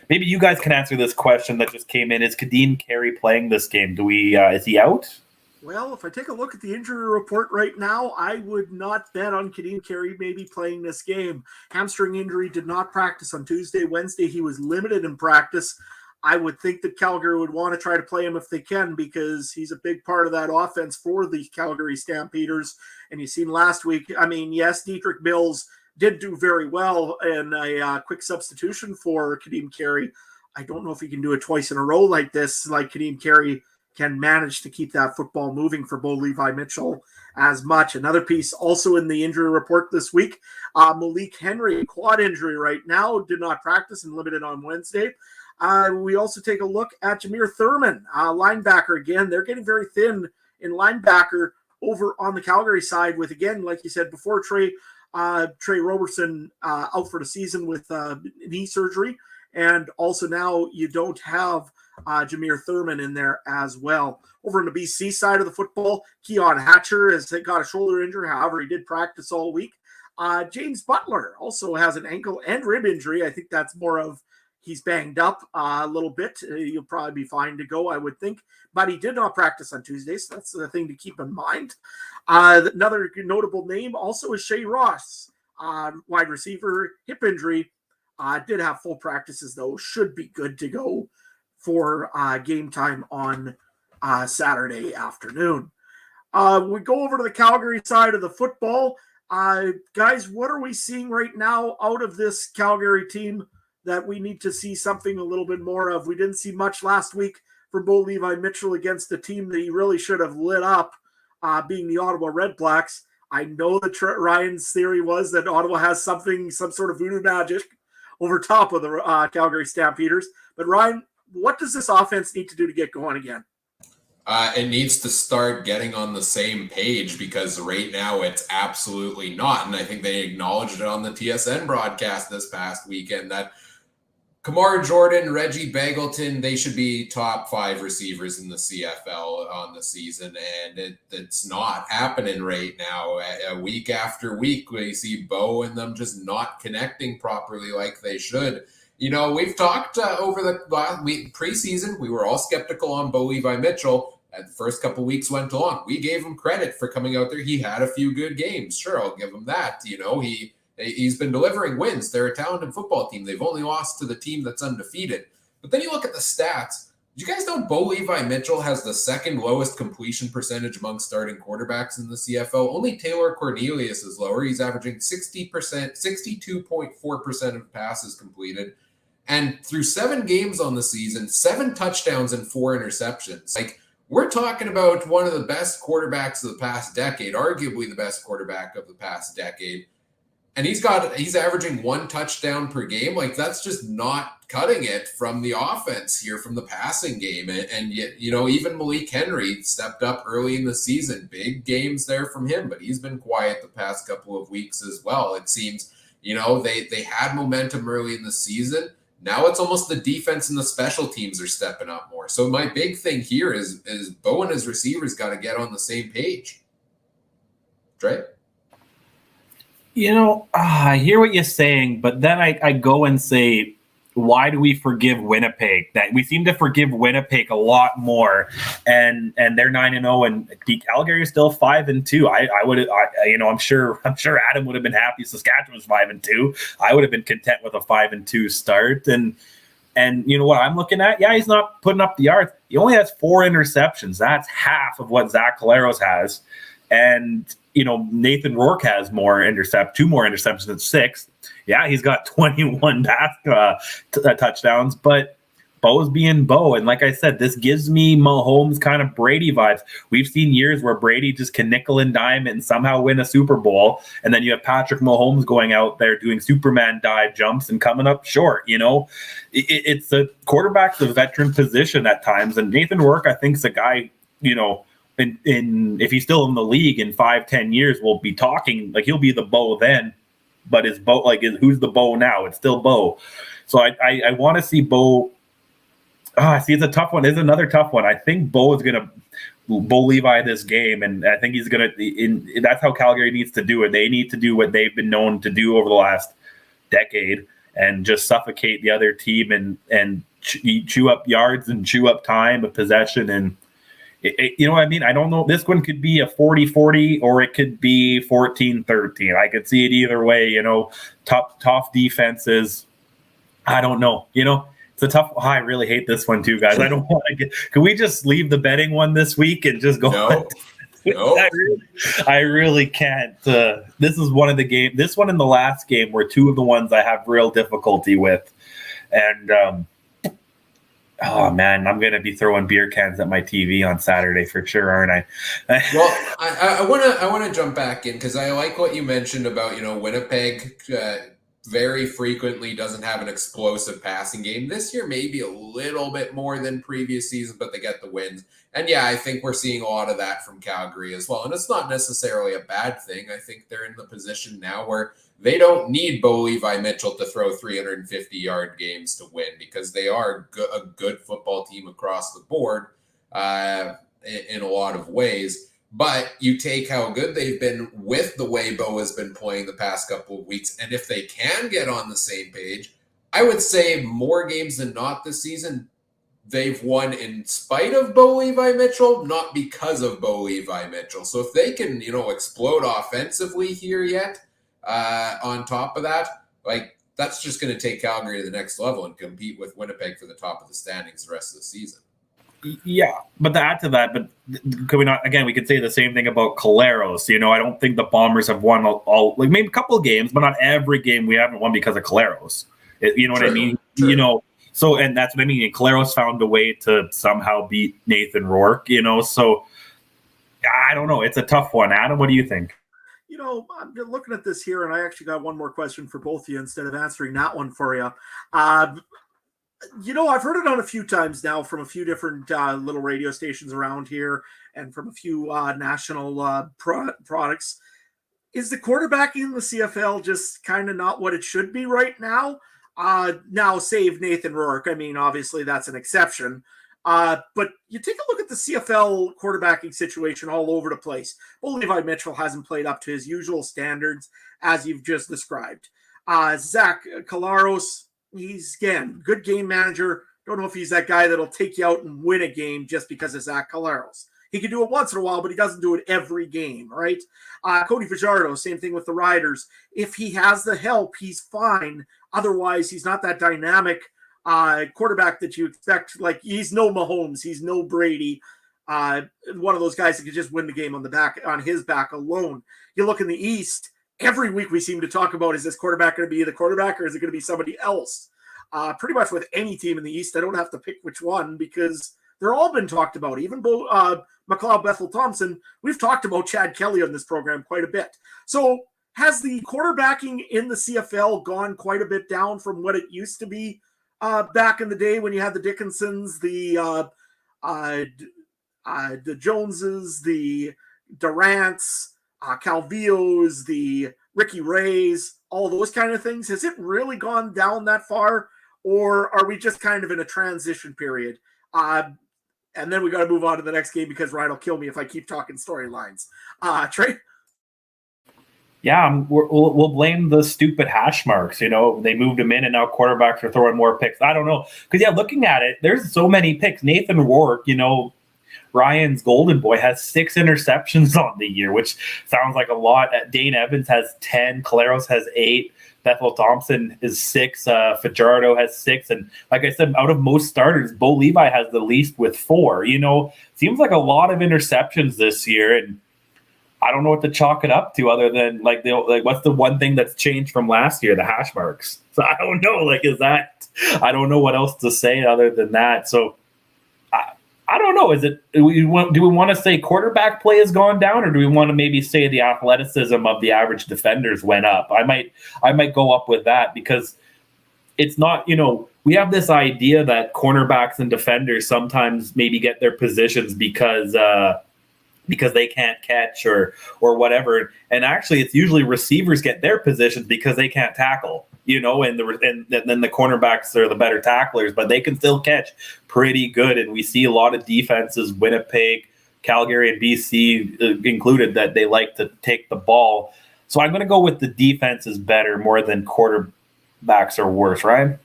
maybe you guys can answer this question that just came in. Is Kadeem Carrie playing this game? Is he out? Well, if I take a look at the injury report right now, I would not bet on Kadeem Carrie maybe playing this game. Hamstring injury, did not practice on Tuesday. Wednesday, he was limited in practice. I would think that Calgary would want to try to play him if they can, because he's a big part of that offense for the Calgary Stampeders. And you've seen last week, yes, Dietrich Mills did do very well in a quick substitution for Kadeem Carrie. I don't know if he can do it twice in a row like this, like Kadeem Carrie can manage to keep that football moving for Bo Levi Mitchell as much. Another piece also in the injury report this week, Malik Henry, quad injury right now, did not practice and limited on Wednesday. We also take a look at Jameer Thurman, linebacker again. They're getting very thin in linebacker over on the Calgary side with, again, like you said before, Trey Robertson out for the season with knee surgery. And also now you don't have Jameer Thurman in there as well. Over on the BC side of the football, Keon Hatcher has got a shoulder injury. However, he did practice all week. James Butler also has an ankle and rib injury. I think that's more of he's banged up a little bit. He'll probably be fine to go, I would think. But he did not practice on Tuesday, so that's the thing to keep in mind. Another notable name also is Shea Ross, wide receiver, hip injury. Did have full practices, though. Should be good to go for game time on Saturday afternoon. We go over to the Calgary side of the football. Guys, what are we seeing right now out of this Calgary team that we need to see something a little bit more of? We didn't see much last week for Bo Levi Mitchell against the team that he really should have lit up being the Ottawa Red Blacks. I know that Ryan's theory was that Ottawa has some sort of voodoo magic over top of the Calgary Stampeders. But Ryan, what does this offense need to do to get going again? It needs to start getting on the same page, because right now it's absolutely not. And I think they acknowledged it on the TSN broadcast this past weekend that Kamar Jordan, Reggie Begelton, they should be top 5 receivers in the CFL on the season. And it's not happening right now. Week after week, we see Bo and them just not connecting properly like they should. You know, we've talked over the last week, preseason, we were all skeptical on Bo Levi Mitchell. The first couple weeks went along. We gave him credit for coming out there. He had a few good games. Sure, I'll give him that. You know, he's been delivering wins. They're a talented football team. They've only lost to the team that's undefeated. But then you look at the stats. You guys know Bo Levi Mitchell has the second lowest completion percentage among starting quarterbacks in the CFL. Only Taylor Cornelius is lower. He's averaging 60%, 62.4% of passes completed. And through 7 games on the season, 7 touchdowns and 4 interceptions. Like, we're talking about one of the best quarterbacks of the past decade, arguably the best quarterback of the past decade. And he's averaging 1 touchdown per game. Like, that's just not cutting it from the offense here, from the passing game. And yet, you know, even Malik Henry stepped up early in the season. Big games there from him, but he's been quiet the past couple of weeks as well. It seems, you know, they had momentum early in the season. Now it's almost the defense and the special teams are stepping up more. So my big thing here is Bo and his receivers got to get on the same page. Right? You know, I hear what you're saying, but then I go and say, why do we forgive Winnipeg? That we seem to forgive Winnipeg a lot more, and they're 9-0, and Calgary is still 5-2. I'm sure Adam would have been happy Saskatchewan was 5-2. I would have been content with a 5-2 start, and you know what I'm looking at? Yeah, he's not putting up the yards. He only has 4 interceptions. That's half of what Zach Collaros has, and you know, Nathan Rourke has 2 more interceptions at 6. Yeah, he's got 21 touchdowns, but Bo's being Bo. And like I said, this gives me Mahomes kind of Brady vibes. We've seen years where Brady just can nickel and dime it and somehow win a Super Bowl. And then you have Patrick Mahomes going out there doing Superman dive jumps and coming up short. You know, it's a quarterback's a veteran position at times. And Nathan Rourke, I think, is a guy, you know, in if he's still in the league in 5-10 years, we'll be talking like he'll be the Bo then, but is Bo who's the Bo now? It's still Bo. So I want to see Bo. See, it's a tough one. It's another tough one. I think Bo is gonna Bo Levi this game, and I think he's gonna. That's how Calgary needs to do it. They need to do what they've been known to do over the last decade, and just suffocate the other team and chew up yards and chew up time of possession and. You know what I mean? I don't know. This one could be a 40-40 or it could be 14-13. I could see it either way, you know. Tough defenses. I don't know. You know, it's a tough. I really hate this one too, guys. I don't want to get. Can we just leave the betting one this week and just go? No. I really can't. This is one of the games. This one and the last game were 2 of the ones I have real difficulty with. And, oh man, I'm gonna be throwing beer cans at my TV on Saturday for sure, aren't I? Well, I wanna jump back in because I like what you mentioned about, you know, Winnipeg very frequently doesn't have an explosive passing game. This year maybe a little bit more than previous seasons, but they get the wins. And yeah, I think we're seeing a lot of that from Calgary as well. And it's not necessarily a bad thing. I think they're in the position now where they don't need Bo Levi Mitchell to throw 350-yard games to win because they are a good football team across the board in a lot of ways. But you take how good they've been with the way Bo has been playing the past couple of weeks, and if they can get on the same page, I would say more games than not this season, they've won in spite of Bo Levi Mitchell, not because of Bo Levi Mitchell. So if they can, you know, explode offensively here yet, on top of that, like that's just going to take Calgary to the next level and compete with Winnipeg for the top of the standings the rest of the season. Yeah, but to add to that, but could we not, again, we could say the same thing about Collaros. You know, I don't think the Bombers have won all like maybe a couple of games, but not every game we haven't won because of Collaros. You know what I mean? True. You know, so, and that's what I mean. And Collaros found a way to somehow beat Nathan Rourke, you know, so I don't know. It's a tough one. Adam, what do you think? I'm looking at this here, and I actually got one more question for both of you instead of answering that one for you. I've heard it on a few times now from a few different little radio stations around here and from a few national products. Is the quarterbacking in the CFL just kind of not what it should be right now? Now, save Nathan Rourke. I mean, obviously that's an exception. But you take a look at the CFL quarterbacking situation all over the place. Well, Levi Mitchell hasn't played up to his usual standards, as you've just described. Zach Collaros, he's, again, good game manager. Don't know if he's that guy that'll take you out and win a game just because of Zach Collaros. He can do it once in a while, but he doesn't do it every game, right? Cody Fajardo, same thing with the Riders. If he has the help, he's fine. Otherwise, he's not that dynamic quarterback that you expect. Like, he's no Mahomes, he's no Brady. One of those guys that could just win the game on his back alone. You look in the East, every week we seem to talk about, is this quarterback going to be the quarterback or is it going to be somebody else? Pretty much with any team in the East, I don't have to pick which one because they're all been talked about. Even McLeod Bethel Thompson, we've talked about Chad Kelly on this program quite a bit. So has the quarterbacking in the CFL gone quite a bit down from what it used to be back in the day when you had the Dickinsons, the Joneses, the Durants, Calvillos, the Ricky Rays, all those kind of things? Has it really gone down that far, or are we just kind of in a transition period? And then we got to move on to the next game because Ryan will kill me if I keep talking storylines. Trey? Yeah, we'll blame the stupid hash marks. They moved them in and now quarterbacks are throwing more picks. I don't know. Because, looking at it, there's so many picks. Nathan Rourke, Ryan's golden boy, has 6 interceptions on the year, which sounds like a lot. Dane Evans has 10. Collaros has 8. Bethel Thompson is 6. Fajardo has 6. And like I said, out of most starters, Bo Levi has the least with 4. Seems like a lot of interceptions this year. And I don't know what to chalk it up to other than what's the one thing that's changed from last year? The hash marks. So I don't know. I don't know what else to say other than that. So I don't know. Do we want to say quarterback play has gone down, or do we want to maybe say the athleticism of the average defenders went up? I might go up with that because it's not, we have this idea that cornerbacks and defenders sometimes maybe get their positions because they can't catch or whatever. And actually it's usually receivers get their positions because they can't tackle, and then the cornerbacks are the better tacklers, but they can still catch pretty good. And we see a lot of defenses, Winnipeg, Calgary, and BC included, that they like to take the ball. So I'm going to go with the defense is better more than quarterbacks are worse, right?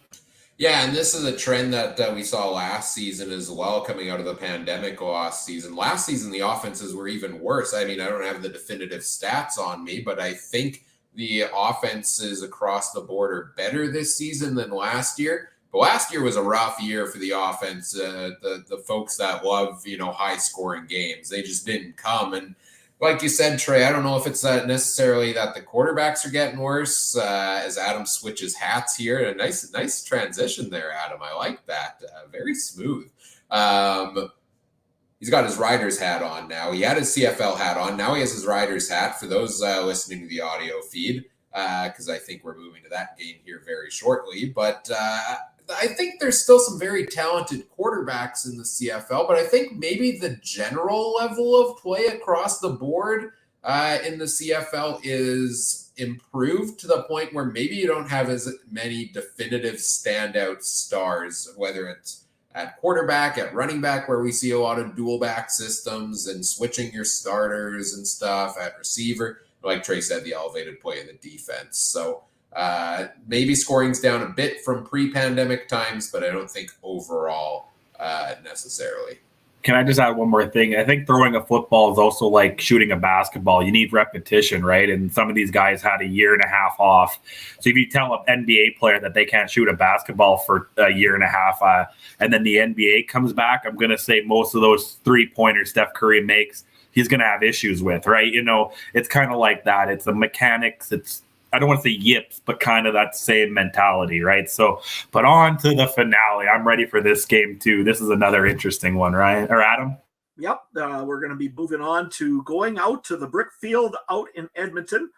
Yeah, and this is a trend that we saw last season as well, coming out of the pandemic last season. Last season, the offenses were even worse. I mean, I don't have the definitive stats on me, but I think the offenses across the board are better this season than last year. But last year was a rough year for the offense. The folks that love, high-scoring games, they just didn't come. And like you said, Trey, I don't know if it's necessarily that the quarterbacks are getting worse as Adam switches hats here. A nice transition there, Adam. I like that. Very smooth. He's got his Riders hat on now. He had his CFL hat on. Now he has his Riders hat for those listening to the audio feed, because I think we're moving to that game here very shortly. But I think there's still some very talented quarterbacks in the CFL, but I think maybe the general level of play across the board in the CFL is improved to the point where maybe you don't have as many definitive standout stars, whether it's at quarterback, at running back, where we see a lot of dual back systems and switching your starters and stuff, at receiver, like Trey said, the elevated play in the defense. So maybe scoring's down a bit from pre-pandemic times, but I don't think overall necessarily. Can I just add one more thing? I think throwing a football is also like shooting a basketball. You need repetition, right? And some of these guys had a year and a half off. So if you tell an NBA player that they can't shoot a basketball for a year and a half, and then the NBA comes back, I'm going to say most of those three-pointers Steph Curry makes, he's going to have issues with, right? It's kind of like that. It's the mechanics. I don't want to say yips, but kind of that same mentality, right? So, but on to the finale. I'm ready for this game too. This is another interesting one, right? Or Adam? Yep, we're going to be moving on to going out to the Brick Field out in Edmonton,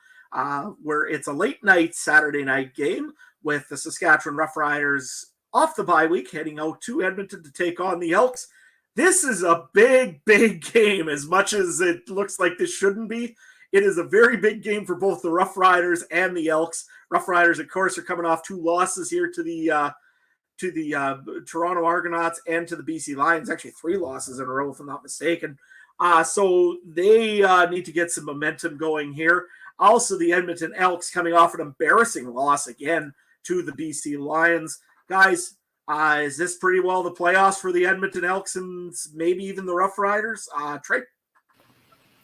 where it's a late night Saturday night game with the Saskatchewan Roughriders off the bye week, heading out to Edmonton to take on the Elks. This is a big, big game. As much as it looks like this shouldn't be, it is a very big game for both the Roughriders and the Elks. Roughriders, of course, are coming off 2 losses here to the Toronto Argonauts and to the BC Lions, actually 3 losses in a row, if I'm not mistaken. So they need to get some momentum going here. Also, the Edmonton Elks coming off an embarrassing loss again to the BC Lions. Guys, is this pretty well the playoffs for the Edmonton Elks and maybe even the Roughriders? Trey?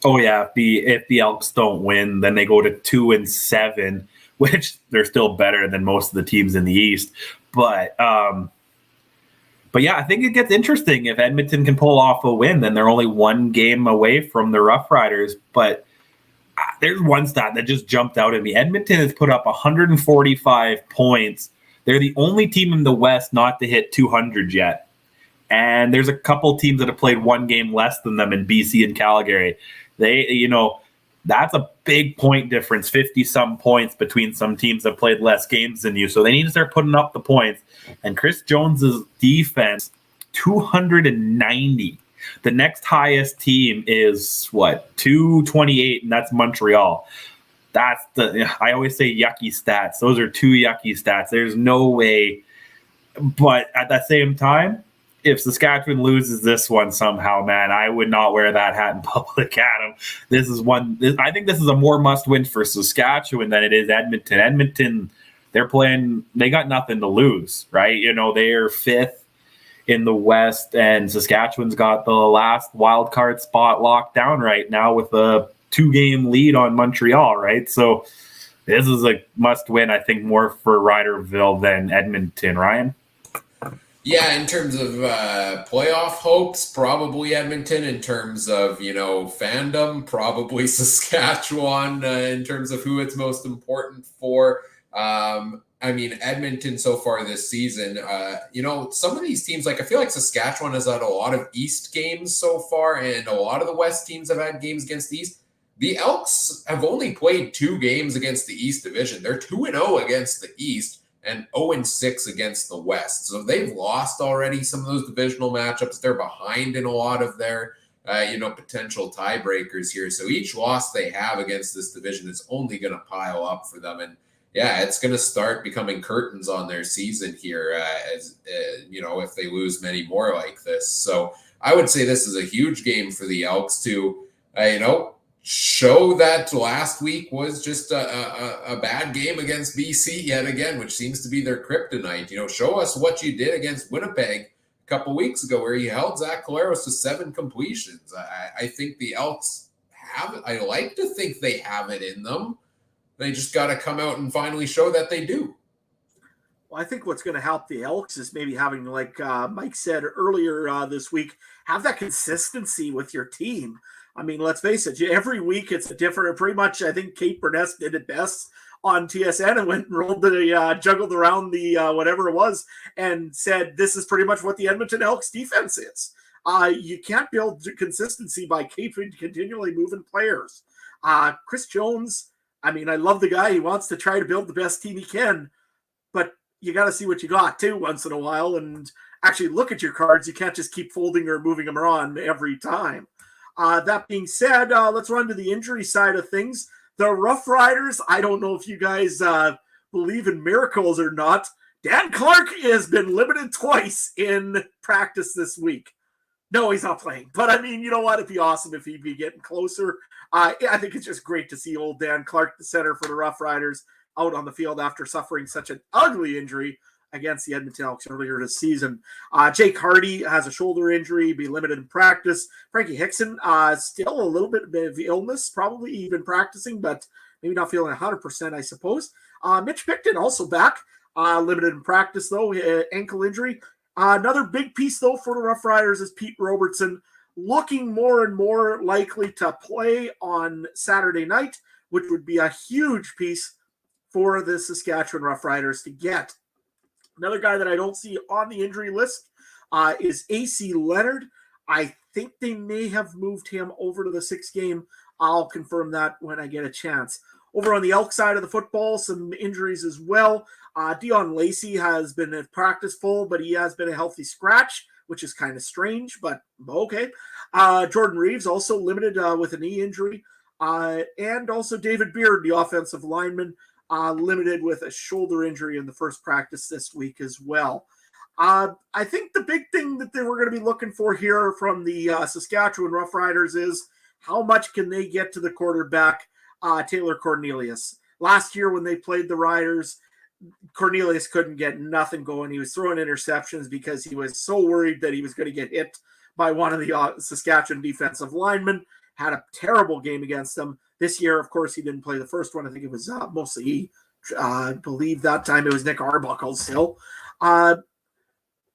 Oh, yeah. If the Elks don't win, then they go to 2-7, which they're still better than most of the teams in the East. But yeah, I think it gets interesting if Edmonton can pull off a win. Then they're only 1 game away from the Roughriders. But there's one stat that just jumped out at me. Edmonton has put up 145 points. They're the only team in the West not to hit 200 yet. And there's a couple teams that have played 1 game less than them in BC and Calgary. That's a big point difference, 50-some points between some teams that played less games than you. So they need to start putting up the points. And Chris Jones's defense, 290. The next highest team is, 228, and that's Montreal. I always say yucky stats. Those are 2 yucky stats. There's no way. But at the same time, if Saskatchewan loses this one somehow, man, I would not wear that hat in public, Adam. I think this is a more must-win for Saskatchewan than it is Edmonton. Edmonton, they got nothing to lose, right? They're 5th in the West, and Saskatchewan's got the last wild card spot locked down right now with a 2-game lead on Montreal, right? So this is a must-win, I think, more for Riderville than Edmonton. Ryan? Yeah, in terms of playoff hopes, probably Edmonton. In terms of, fandom, probably Saskatchewan in terms of who it's most important for. Edmonton so far this season, some of these teams, I feel like Saskatchewan has had a lot of East games so far, and a lot of the West teams have had games against the East. The Elks have only played 2 games against the East Division. They're 2-0 against the East and 0-6 against the West. So they've lost already some of those divisional matchups. They're behind in a lot of their, potential tiebreakers here. So each loss they have against this division is only going to pile up for them. And yeah, it's going to start becoming curtains on their season here, if they lose many more like this. So I would say this is a huge game for the Elks to, show that last week was just a bad game against BC yet again, which seems to be their kryptonite. Show us what you did against Winnipeg a couple weeks ago where you held Zach Collaros to 7 completions. I think the Elks have it. I like to think they have it in them. They just got to come out and finally show that they do. Well, I think what's going to help the Elks is maybe having, like Mike said earlier this week, have that consistency with your team. Let's face it, every week it's a different, pretty much, I think Kate Burness did it best on TSN and went and juggled around the whatever it was and said, this is pretty much what the Edmonton Elks defense is. You can't build consistency by continually moving players. Chris Jones, I love the guy. He wants to try to build the best team he can, but you got to see what you got too once in a while and actually look at your cards. You can't just keep folding or moving them around every time. That being said, let's run to the injury side of things. The Roughriders, I don't know if you guys believe in miracles or not. Dan Clark has been limited twice in practice this week. No, he's not playing. But, you know what? It'd be awesome if he'd be getting closer. I think it's just great to see old Dan Clark, the center for the Roughriders, out on the field after suffering such an ugly injury against the Edmonton Elks earlier this season. Jake Hardy has a shoulder injury, be limited in practice. Frankie Hickson, still a little bit of illness, probably even practicing, but maybe not feeling 100%, I suppose. Mitch Picton also back, limited in practice, though, ankle injury. Another big piece, though, for the Roughriders is Pete Robertson, looking more and more likely to play on Saturday night, which would be a huge piece for the Saskatchewan Roughriders to get. Another guy that I don't see on the injury list is AC Leonard. I think they may have moved him over to the 6th game. I'll confirm that when I get a chance. Over on the Elk side of the football, some injuries as well. Dion Lacey has been at practice full, but he has been a healthy scratch, which is kind of strange, but okay. Jordan Reeves also limited with a knee injury. And also David Beard, the offensive lineman, limited with a shoulder injury in the first practice this week as well. I think the big thing that they were going to be looking for here from the Saskatchewan Roughriders is how much can they get to the quarterback, Taylor Cornelius. Last year when they played the Riders, Cornelius couldn't get nothing going. He was throwing interceptions because he was so worried that he was going to get hit by one of the Saskatchewan defensive linemen. Had a terrible game against them. This year, of course, he didn't play the first one. I think it was mostly he. I believe that time it was Nick Arbuckle still.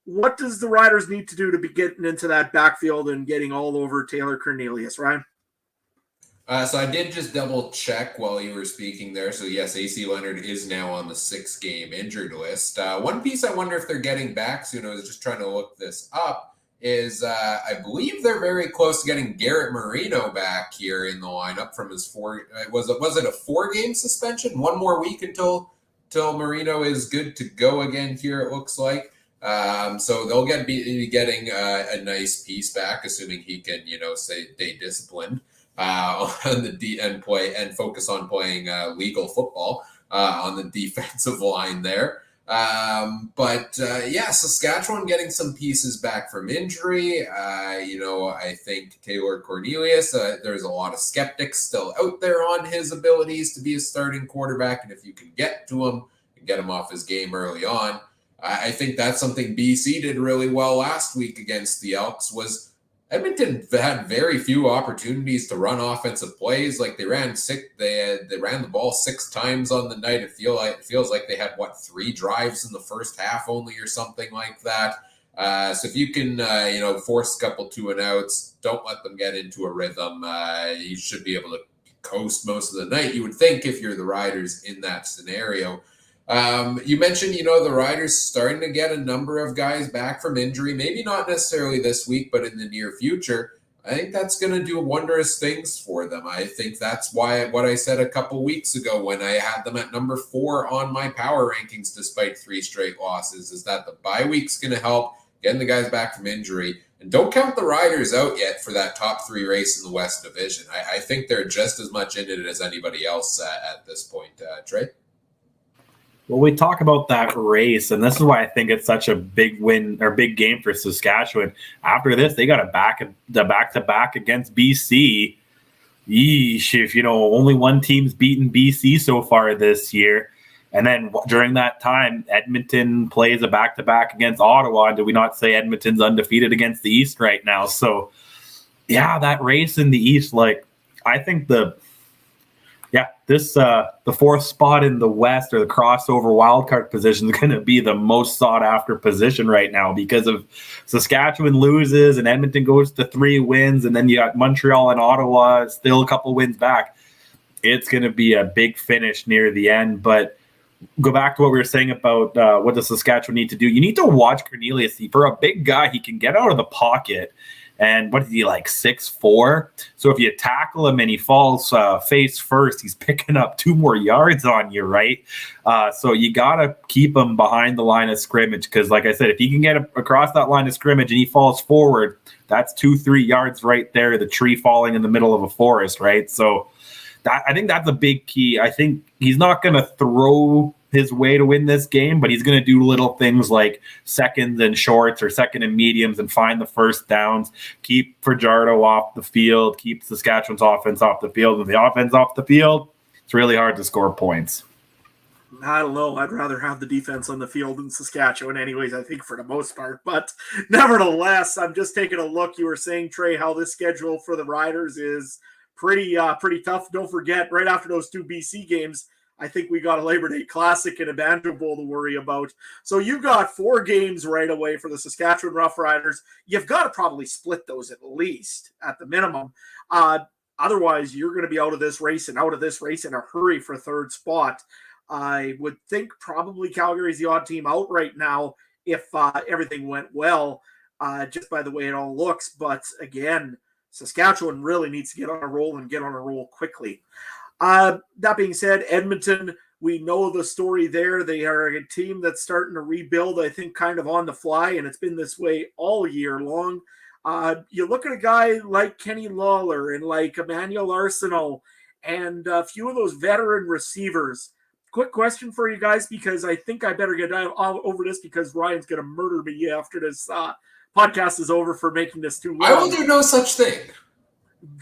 What does the Riders need to do to be getting into that backfield and getting all over Taylor Cornelius, Ryan? So I did just double check while you were speaking there. So yes, AC Leonard is now on the 6-game injured list. One piece I wonder if they're getting back soon, I was just trying to look this up, is I believe they're very close to getting Garrett Marino back here in the lineup from his was it a 4-game suspension? One more week until Marino is good to go again here, it looks like. So they'll be getting a nice piece back, assuming he can, stay disciplined on the and play and focus on playing legal football on the defensive line there. Saskatchewan getting some pieces back from injury. I think Taylor Cornelius, there's a lot of skeptics still out there on his abilities to be a starting quarterback. And if you can get to him and get him off his game early on, I think that's something BC did really well last week against the Elks. Was Edmonton had very few opportunities to run offensive plays. Like they ran the ball 6 times on the night. It feels like they had 3 drives in the first half only or something like that. So if you can force a couple 2-and-outs, don't let them get into a rhythm. You should be able to coast most of the night, you would think, if you're the Riders in that scenario. You mentioned, the Riders starting to get a number of guys back from injury, maybe not necessarily this week, but in the near future. I think that's going to do wondrous things for them. I think that's why what I said a couple weeks ago when I had them at number 4 on my power rankings, despite 3 straight losses, is that the bye week's going to help getting the guys back from injury. And don't count the Riders out yet for that top 3 race in the West Division. I think they're just as much in it as anybody else at this point. Trey? Well, we talk about that race, and this is why I think it's such a big win or big game for Saskatchewan. After this, they got a back-to-back against BC. Yeesh, if only one team's beaten BC so far this year. And then during that time, Edmonton plays a back-to-back against Ottawa. Did we not say Edmonton's undefeated against the East right now? So, yeah, that race in the East, I think the 4th spot in the West, or the crossover wildcard position, is going to be the most sought-after position right now because of Saskatchewan loses and Edmonton goes to 3 wins, and then you got Montreal and Ottawa still a couple wins back. It's going to be a big finish near the end, but go back to what we were saying about what the Saskatchewan need to do. You need to watch Cornelius. For a big guy, he can get out of the pocket. And what is he, 6'4"? So if you tackle him and he falls face first, he's picking up 2 more yards on you, right? So you got to keep him behind the line of scrimmage because, like I said, if he can get across that line of scrimmage and he falls forward, that's 2-3 yards right there, the tree falling in the middle of a forest, right? So I think that's a big key. I think he's not going to throw his way to win this game, but he's going to do little things like seconds and shorts or second and mediums and find the first downs, keep Fajardo off the field, keep Saskatchewan's offense off the field. With the offense off the field, it's really hard to score points. I don't know. I'd rather have the defense on the field in Saskatchewan anyways, I think, for the most part. But nevertheless, I'm just taking a look. You were saying, Trey, how this schedule for the Riders is pretty tough. Don't forget, right after those 2 BC games, I think we got a Labor Day Classic and a Banjo Bowl to worry about. So you got 4 games right away for the Saskatchewan Roughriders. You've got to probably split those at least, at the minimum. Otherwise, you're going to be out of this race in a hurry for 3rd spot. I would think probably Calgary's the odd team out right now if everything went well. just by the way it all looks. But again, Saskatchewan really needs to get on a roll and get on a roll quickly. That being said, Edmonton, we know the story there. They are a team that's starting to rebuild, I think, kind of on the fly, and it's been this way all year long. You look at a guy like Kenny Lawler and like Emmanuel Arsenal and a few of those veteran receivers. Quick question for you guys, because I think I better get over this because Ryan's going to murder me after this podcast is over for making this too long. I will do no such thing.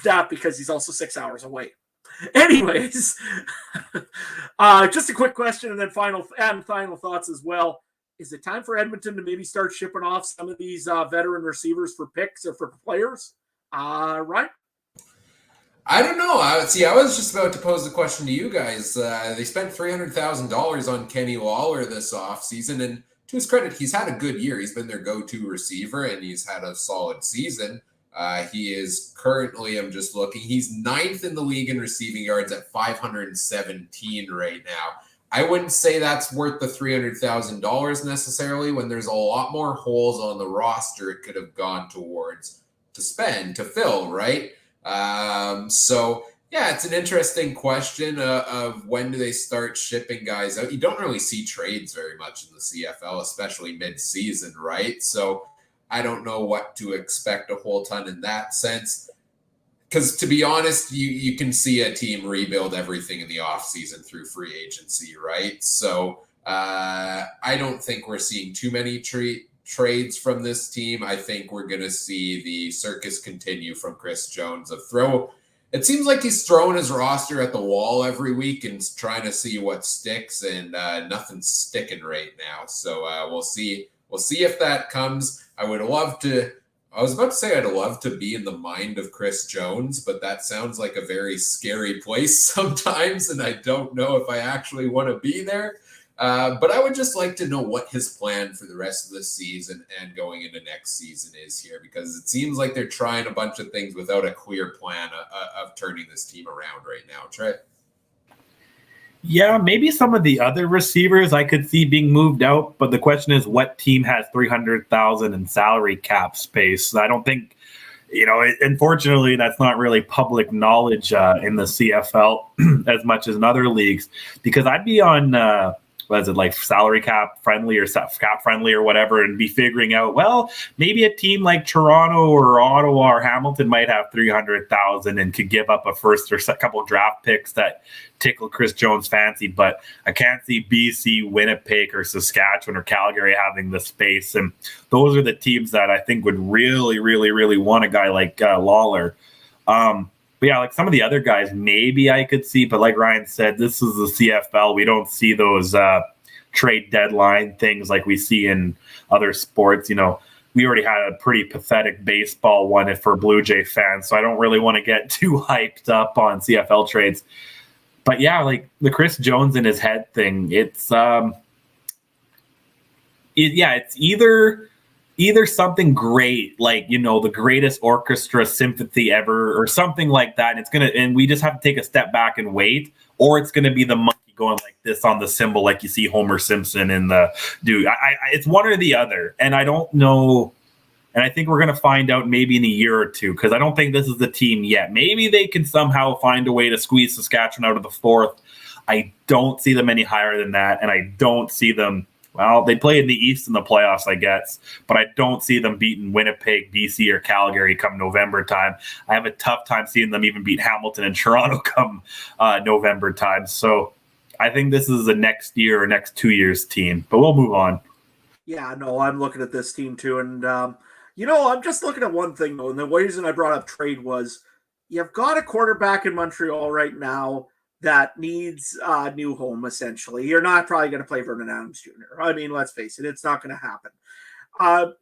That because he's also 6 hours away. Anyways, just a quick question and then final thoughts as well. Is it time for Edmonton to maybe start shipping off some of these veteran receivers for picks or for players? Right? I don't know. I was just about to pose the question to you guys. They spent $300,000 on Kenny Lawler this offseason, and to his credit, he's had a good year. He's been their go-to receiver, and he's had a solid season. He is currently, I'm just looking, he's 9th in the league in receiving yards at 517 right now. I wouldn't say that's worth the $300,000 necessarily when there's a lot more holes on the roster it could have gone towards to fill, right? So, yeah, it's an interesting question of when do they start shipping guys out. You don't really see trades very much in the CFL, especially mid-season, right? So I don't know what to expect a whole ton in that sense. Because to be honest, you can see a team rebuild everything in the offseason through free agency, right? So I don't think we're seeing too many trades from this team. I think we're going to see the circus continue from Chris Jones It seems like he's throwing his roster at the wall every week and trying to see what sticks, and nothing's sticking right now. So we'll see. We'll see if that comes. I was about to say I'd love to be in the mind of Chris Jones, but that sounds like a very scary place sometimes, and I don't know if I actually want to be there. But I would just like to know what his plan for the rest of the season and going into next season is here, because it seems like they're trying a bunch of things without a clear plan of turning this team around right now. Trey? Yeah, maybe some of the other receivers I could see being moved out, but the question is, what team has $300,000 in salary cap space? I don't think, unfortunately, that's not really public knowledge in the CFL as much as in other leagues, because I'd be on salary cap friendly or cap friendly or whatever, and be figuring out, well, maybe a team like Toronto or Ottawa or Hamilton might have $300,000 and could give up a first or a couple draft picks that tickle Chris Jones' fancy. But I can't see BC, Winnipeg, or Saskatchewan or Calgary having the space, and those are the teams that I think would really, really, really want a guy like Lawler. But yeah, like some of the other guys, maybe I could see. But like Ryan said, this is the CFL. We don't see those trade deadline things like we see in other sports. We already had a pretty pathetic baseball one for Blue Jay fans, so I don't really want to get too hyped up on CFL trades. But yeah, like the Chris Jones in his head thing, it's it's either something great, like, the greatest orchestra symphony ever or something like that. And we just have to take a step back and wait, or it's going to be the monkey going like this on the cymbal, like you see Homer Simpson in the dude. It's one or the other. And I don't know. And I think we're going to find out maybe in a year or two, because I don't think this is the team yet. Maybe they can somehow find a way to squeeze Saskatchewan out of the fourth. I don't see them any higher than that. And I don't see them. Well, they play in the East in the playoffs, I guess, but I don't see them beating Winnipeg, BC, or Calgary come November time. I have a tough time seeing them even beat Hamilton and Toronto come November time. So I think this is a next year or next 2 years team, but we'll move on. Yeah, no, I'm looking at this team too. And, I'm just looking at one thing, though, and the reason I brought up trade was you've got a quarterback in Montreal right now that needs a new home, essentially. You're not probably going to play Vernon Adams Jr. I mean, let's face it, it's not going to happen.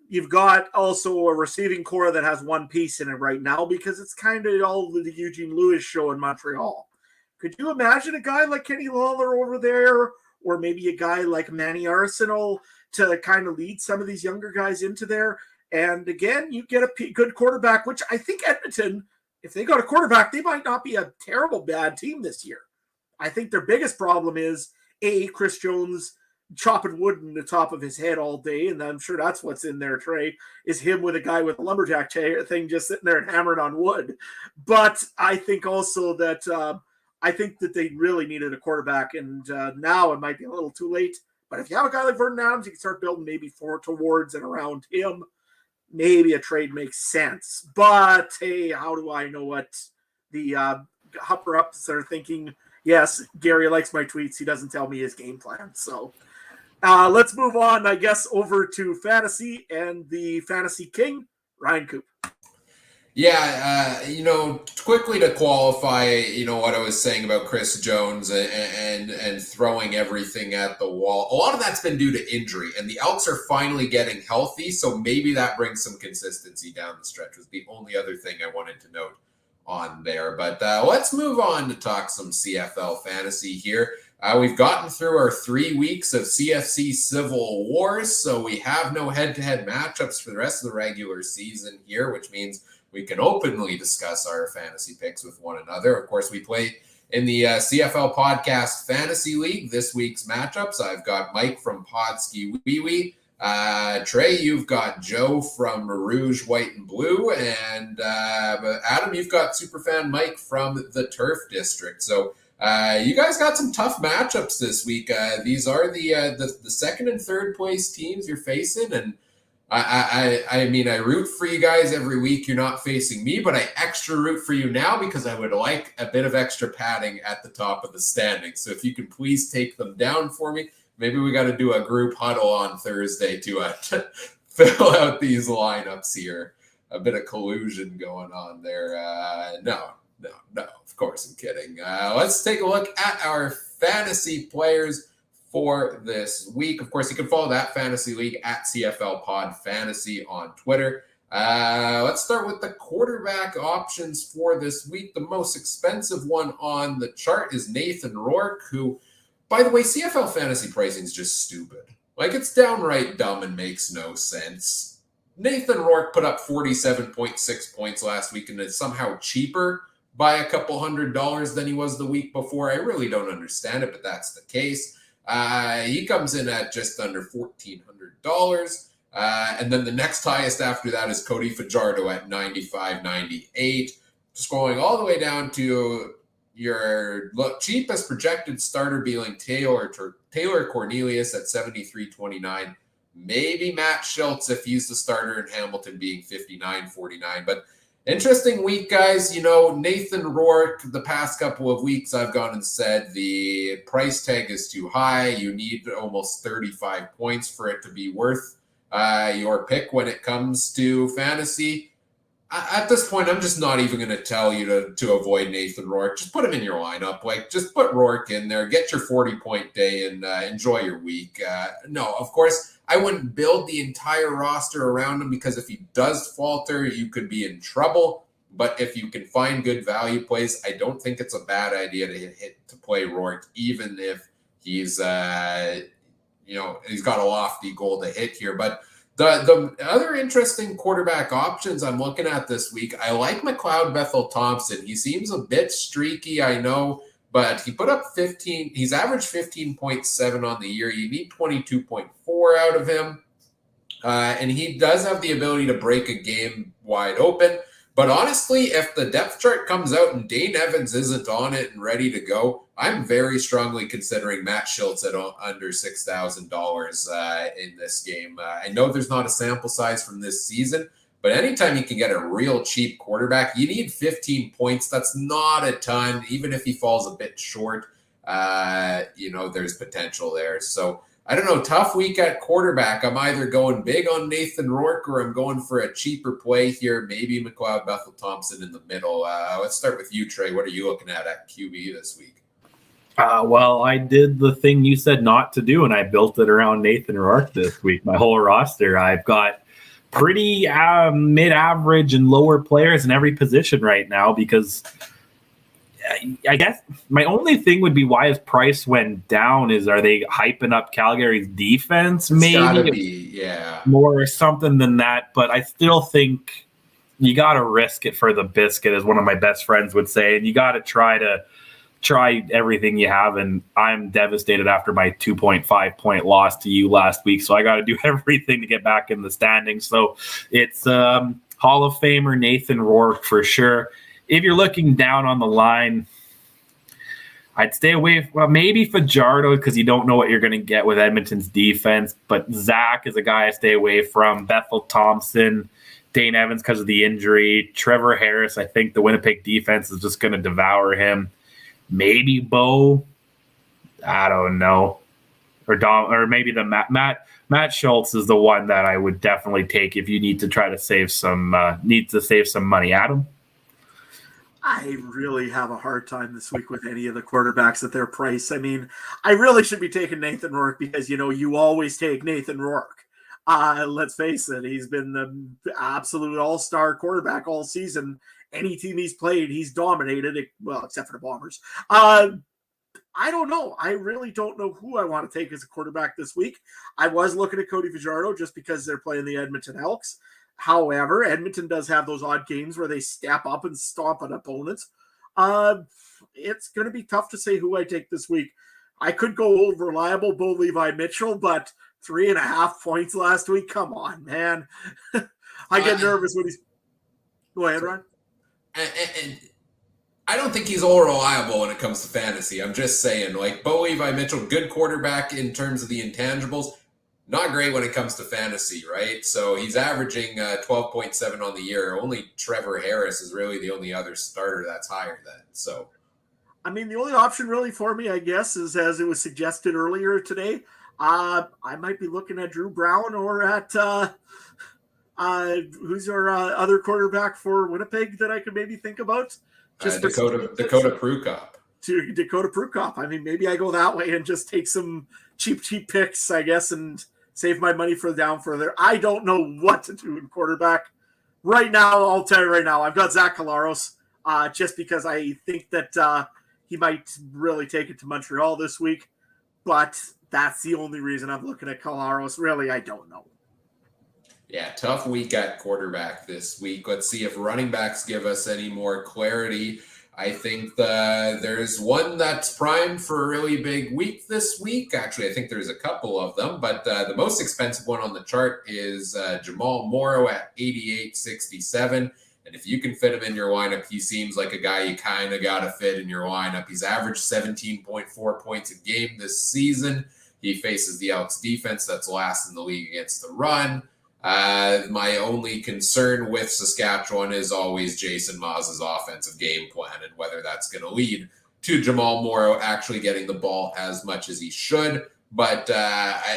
You've got also a receiving core that has one piece in it right now, because it's kind of all the Eugene Lewis show in Montreal. Could you imagine a guy like Kenny Lawler over there, or maybe a guy like Manny Arsenal to kind of lead some of these younger guys into there? And again, you get a good quarterback, which I think Edmonton, if they got a quarterback, they might not be a terrible bad team this year. I think their biggest problem is, Chris Jones chopping wood in the top of his head all day, and I'm sure that's what's in there, Trey, is him with a guy with a lumberjack thing just sitting there and hammering on wood. But I think also that I think that they really needed a quarterback, and now it might be a little too late. But if you have a guy like Vernon Adams, you can start building maybe towards and around him. Maybe a trade makes sense. But, hey, how do I know what the upper-ups are thinking? Yes, Gary likes my tweets. He doesn't tell me his game plan. So let's move on, I guess, over to fantasy and the fantasy king, Ryan Coop. Yeah, quickly to qualify, what I was saying about Chris Jones and throwing everything at the wall. A lot of that's been due to injury, and the Elks are finally getting healthy, so maybe that brings some consistency down the stretch was the only other thing I wanted to note on there. But let's move on to talk some CFL fantasy here. We've gotten through our 3 weeks of CFC Civil Wars, so we have no head-to-head matchups for the rest of the regular season here, which means we can openly discuss our fantasy picks with one another. Of course, we play in the CFL Podcast Fantasy League. This week's matchups, I've got Mike from Podsky Wee Wee. Trey, you've got Joe from Rouge, White, and Blue. And Adam, you've got Superfan Mike from the Turf District. So you guys got some tough matchups this week. These are the second and third place teams you're facing, and I mean, I root for you guys every week. You're not facing me, but I extra root for you now because I would like a bit of extra padding at the top of the standings. So if you can please take them down for me, maybe we got to do a group huddle on Thursday to fill out these lineups here. A bit of collusion going on there. No, of course I'm kidding. Let's take a look at our fantasy players for this week. Of course, you can follow that fantasy league at CFL Pod Fantasy on Twitter. Let's start with the quarterback options for this week. The most expensive one on the chart is Nathan Rourke, who, by the way, CFL fantasy pricing is just stupid. Like, it's downright dumb and makes no sense. Nathan Rourke put up 47.6 points last week and is somehow cheaper by a couple $100 than he was the week before. I really don't understand it, but that's the case. He comes in at just under $1,400. And then the next highest after that is Cody Fajardo at $95.98. Scrolling all the way down to your cheapest projected starter being Taylor Cornelius at $73.29. Maybe Matt Schultz if he's the starter, and Hamilton being $59.49. But interesting week, guys. Nathan Rourke, the past couple of weeks I've gone and said the price tag is too high. You need almost 35 points for it to be worth your pick when it comes to fantasy. At this point, I'm just not even going to tell you to avoid Nathan Rourke. Just put him in your lineup. Just put Rourke in there. Get your 40-point day and enjoy your week. No, of course, I wouldn't build the entire roster around him because if he does falter, you could be in trouble. But if you can find good value plays, I don't think it's a bad idea to play Rourke, even if he's he's got a lofty goal to hit here. But the other interesting quarterback options I'm looking at this week, I like McLeod Bethel Thompson. He seems a bit streaky, I know, but he put up 15. He's averaged 15.7 on the year. You need 22.4 out of him. And he does have the ability to break a game wide open. But honestly, if the depth chart comes out and Dane Evans isn't on it and ready to go, I'm very strongly considering Matt Schultz at under $6,000 in this game. I know there's not a sample size from this season, but anytime you can get a real cheap quarterback, you need 15 points. That's not a ton. Even if he falls a bit short, there's potential there. So I don't know, tough week at quarterback. I'm either going big on Nathan Rourke or I'm going for a cheaper play here. Maybe McLeod Bethel Thompson in the middle. Let's start with you, Trey. What are you looking at QB this week? Well, I did the thing you said not to do, and I built it around Nathan Rourke this week. My whole roster, I've got pretty mid-average and lower players in every position right now because I guess my only thing would be why his price went down is are they hyping up Calgary's defense? Maybe it's gotta be, yeah, more or something than that. But I still think you got to risk it for the biscuit, as one of my best friends would say, and you got to try to try everything you have, and I'm devastated after my 2.5 point loss to you last week. So I got to do everything to get back in the standings. So it's Hall of Famer Nathan Rourke for sure. If you're looking down on the line, I'd stay away. Well, maybe Fajardo because you don't know what you're going to get with Edmonton's defense. But Zach is a guy I stay away from. Bethel Thompson, Dane Evans because of the injury. Trevor Harris, I think the Winnipeg defense is just going to devour him. Maybe Bo, I don't know, or maybe the Matt Schultz is the one that I would definitely take if you need to try to save some money. Adam. I really have a hard time this week with any of the quarterbacks at their price. I mean, I really should be taking Nathan Rourke because, you always take Nathan Rourke. Let's face it, he's been the absolute all-star quarterback all season. Any team he's played, he's dominated, except for the Bombers. I don't know. I really don't know who I want to take as a quarterback this week. I was looking at Cody Fajardo just because they're playing the Edmonton Elks. However, Edmonton does have those odd games where they step up and stomp on opponents. It's going to be tough to say who I take this week. I could go reliable Bo Levi Mitchell, but 3.5 points last week. Come on, man. I get nervous when he's. Go ahead, Ron. And I don't think he's all reliable when it comes to fantasy. I'm just saying, Bo Levi Mitchell, good quarterback in terms of the intangibles. Not great when it comes to fantasy, right? So he's averaging 12.7 on the year. Only Trevor Harris is really the only other starter that's higher than. So, I mean, the only option really for me, I guess, is as it was suggested earlier today. I might be looking at Drew Brown or at who's our other quarterback for Winnipeg that I could maybe think about. Dakota Prukop. To Dakota Prukop. I mean, maybe I go that way and just take some cheap picks, I guess, and save my money for down further. I don't know what to do in quarterback. Right now, I'll tell you right now, I've got Zach Collaros just because I think that he might really take it to Montreal this week. But that's the only reason I'm looking at Collaros. Really, I don't know. Yeah, tough week at quarterback this week. Let's see if running backs give us any more clarity. I think there's one that's primed for a really big week this week. Actually, I think there's a couple of them, but the most expensive one on the chart is Jamal Morrow at 88.67. And if you can fit him in your lineup, he seems like a guy you kind of got to fit in your lineup. He's averaged 17.4 points a game this season. He faces the Elks defense that's last in the league against the run. My only concern with Saskatchewan is always Jason Maas's offensive game plan and whether that's going to lead to Jamal Morrow actually getting the ball as much as he should. But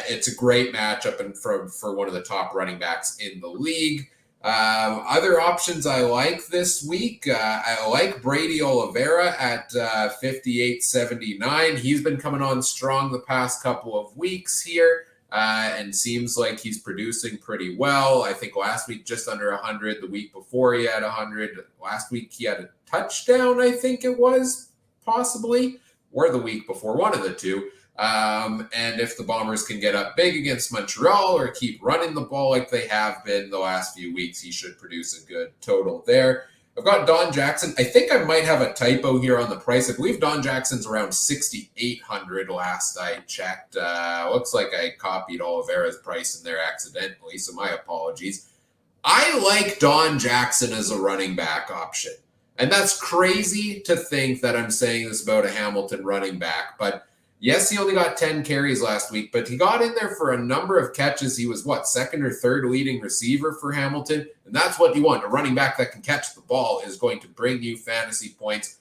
it's a great matchup for one of the top running backs in the league. Other options I like this week, I like Brady Oliveira at 58.79. He's been coming on strong the past couple of weeks here. And seems like he's producing pretty well. I think last week just under 100. The week before he had 100. Last week he had a touchdown, I think it was, possibly. Or the week before, one of the two. And if the Bombers can get up big against Montreal or keep running the ball like they have been the last few weeks, he should produce a good total there. I've got Don Jackson. I think I might have a typo here on the price. I believe Don Jackson's around 6,800 last I checked. Looks like I copied Oliveira's price in there accidentally, so my apologies. I like Don Jackson as a running back option. And that's crazy to think that I'm saying this about a Hamilton running back, but yes, he only got 10 carries last week, but he got in there for a number of catches. He was, second or third leading receiver for Hamilton? And that's what you want. A running back that can catch the ball is going to bring you fantasy points.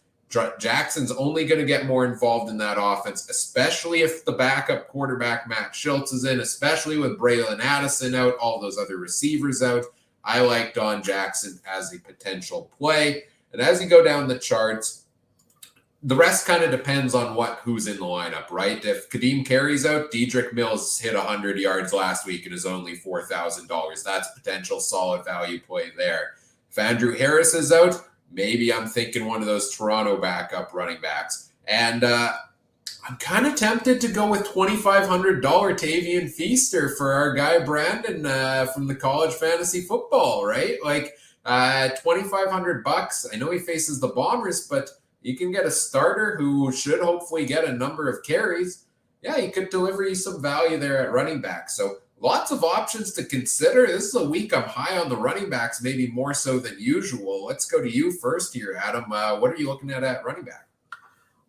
Jackson's only going to get more involved in that offense, especially if the backup quarterback Matt Schultz is in, especially with Braylon Addison out, all those other receivers out. I like Don Jackson as a potential play. And as you go down the charts, the rest kind of depends on who's in the lineup, right? If Kadeem Carey's out, Dedrick Mills hit 100 yards last week and is only $4,000. That's potential solid value play there. If Andrew Harris is out, maybe I'm thinking one of those Toronto backup running backs. And I'm kind of tempted to go with $2,500 Tavian Feaster for our guy Brandon from the college fantasy football, right? $2,500. I know he faces the Bombers, but you can get a starter who should hopefully get a number of carries. Yeah, he could deliver you some value there at running back. So lots of options to consider. This is a week I'm high on the running backs, maybe more so than usual. Let's go to you first here, Adam. What are you looking at running back?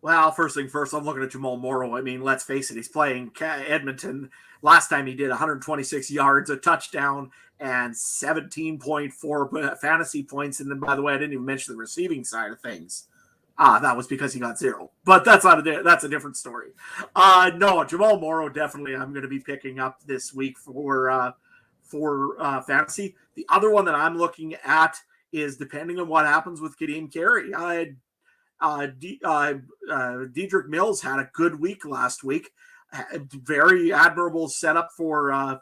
Well, first thing first, I'm looking at Jamal Morrow. I mean, let's face it, he's playing Edmonton. Last time he did 126 yards, a touchdown, and 17.4 fantasy points. And then, by the way, I didn't even mention the receiving side of things. That was because he got 0. But that's a different story. No, Jamal Morrow, definitely I'm going to be picking up this week for fantasy. The other one that I'm looking at is depending on what happens with Kadeem Carey. Dedrick Mills had a good week last week. Very admirable setup for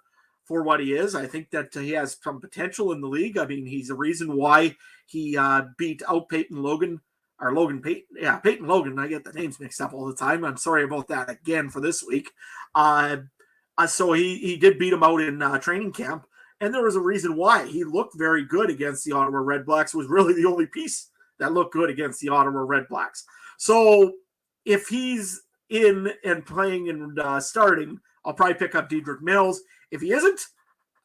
what he is. I think that he has some potential in the league. I mean, he's the reason why he beat out Peyton Logan. Peyton Logan. I get the names mixed up all the time. I'm sorry about that again for this week. So he did beat him out in training camp, and there was a reason why. He looked very good against the Ottawa Redblacks. Was really the only piece that looked good against the Ottawa Redblacks. So if he's in and playing and starting, I'll probably pick up Dedrick Mills. If he isn't,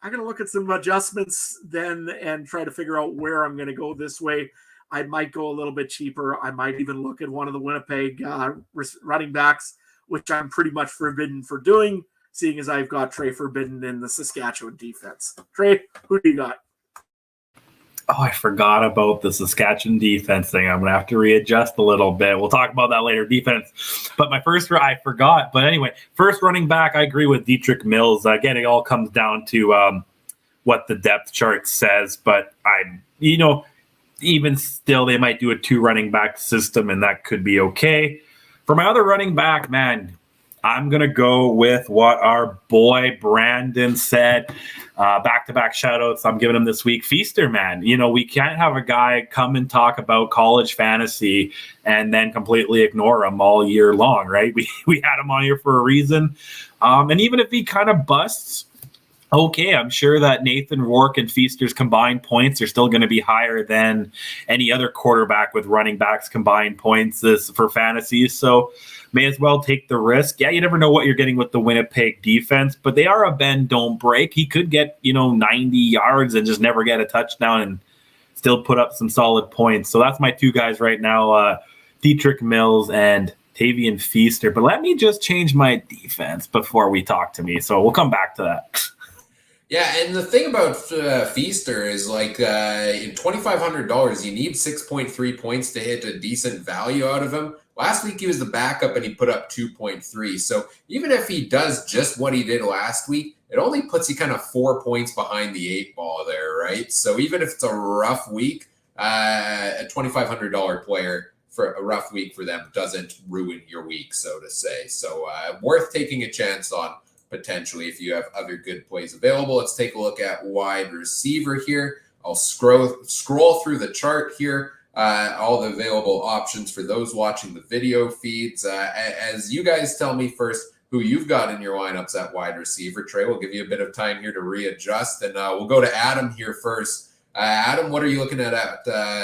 I'm going to look at some adjustments then and try to figure out where I'm going to go this way. I might go a little bit cheaper. I might even look at one of the Winnipeg running backs, which I'm pretty much forbidden for doing, seeing as I've got Trey forbidden in the Saskatchewan defense. Trey, who do you got? Oh, I forgot about the Saskatchewan defense thing. I'm going to have to readjust a little bit. We'll talk about that later, defense. But I forgot. But anyway, first running back, I agree with Dedrick Mills. Again, it all comes down to what the depth chart says. But even still, they might do a 2 running back system, and that could be okay. For my other running back, man, I'm going to go with what our boy Brandon said. Back-to-back shout-outs I'm giving him this week. Feaster, man. We can't have a guy come and talk about college fantasy and then completely ignore him all year long, right? We had him on here for a reason. And even if he kind of busts, okay, I'm sure that Nathan Rourke and Feaster's combined points are still going to be higher than any other quarterback with running backs combined points for fantasy. So may as well take the risk. Yeah, you never know what you're getting with the Winnipeg defense, but they are a bend, don't break. He could get, 90 yards and just never get a touchdown and still put up some solid points. So that's my 2 guys right now, Dedrick Mills and Tavian Feaster. But let me just change my defense before we talk to me. So we'll come back to that. Yeah, and the thing about Feaster is like in $2,500, you need 6.3 points to hit a decent value out of him. Last week, he was the backup, and he put up 2.3. So even if he does just what he did last week, it only puts you kind of 4 points behind the 8 ball there, right? So even if it's a rough week, a $2,500 player for a rough week for them doesn't ruin your week, so to say. So worth taking a chance on potentially if you have other good plays available. Let's take a look at wide receiver here. I'll scroll through the chart here. All the available options for those watching the video feeds. As you guys tell me first who you've got in your lineups at wide receiver. Trey, we'll give you a bit of time here to readjust, and we'll go to Adam here first. Adam, what are you looking at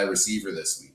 receiver this week?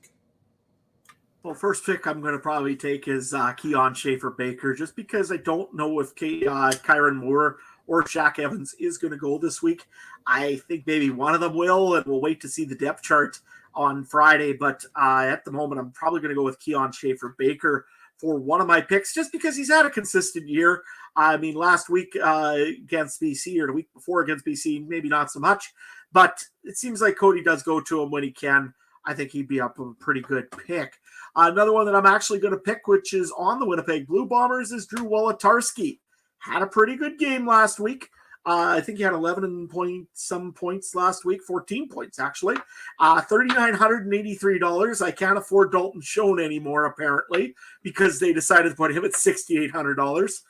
Well, first pick I'm going to probably take is Keon Schaefer-Baker, just because I don't know if Kyron Moore or Shaq Evans is going to go this week. I think maybe one of them will, and we'll wait to see the depth chart on Friday. But at the moment, I'm probably going to go with Keon Schaefer-Baker for one of my picks, just because he's had a consistent year. I mean, last week against BC, or the week before against BC, maybe not so much. But it seems like Cody does go to him when he can. I think he'd be up a pretty good pick. Another one that I'm actually going to pick, which is on the Winnipeg Blue Bombers, is Drew Tarsky. Had a pretty good game last week. I think he had 11 some points last week, 14 points actually. $3,983. I can't afford Dalton Schoen anymore, apparently, because they decided to put him at $6,800.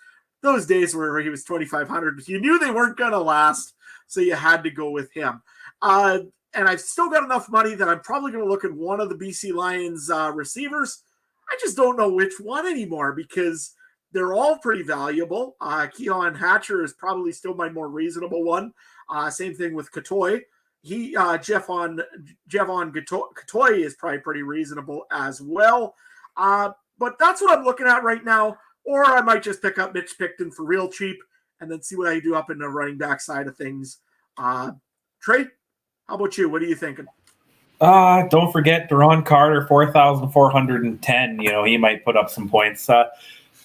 Those days where he was $2,500, you knew they weren't going to last, so you had to go with him. And I've still got enough money that I'm probably going to look at one of the BC Lions receivers. I just don't know which one anymore because they're all pretty valuable. Keon Hatcher is probably still my more reasonable one. Same thing with Katoy. Javon Katoy is probably pretty reasonable as well. But that's what I'm looking at right now. Or I might just pick up Mitch Picton for real cheap and then see what I do up in the running back side of things. Trey, how about you? What are you thinking? Don't forget Deron Carter, 4,410. He might put up some points.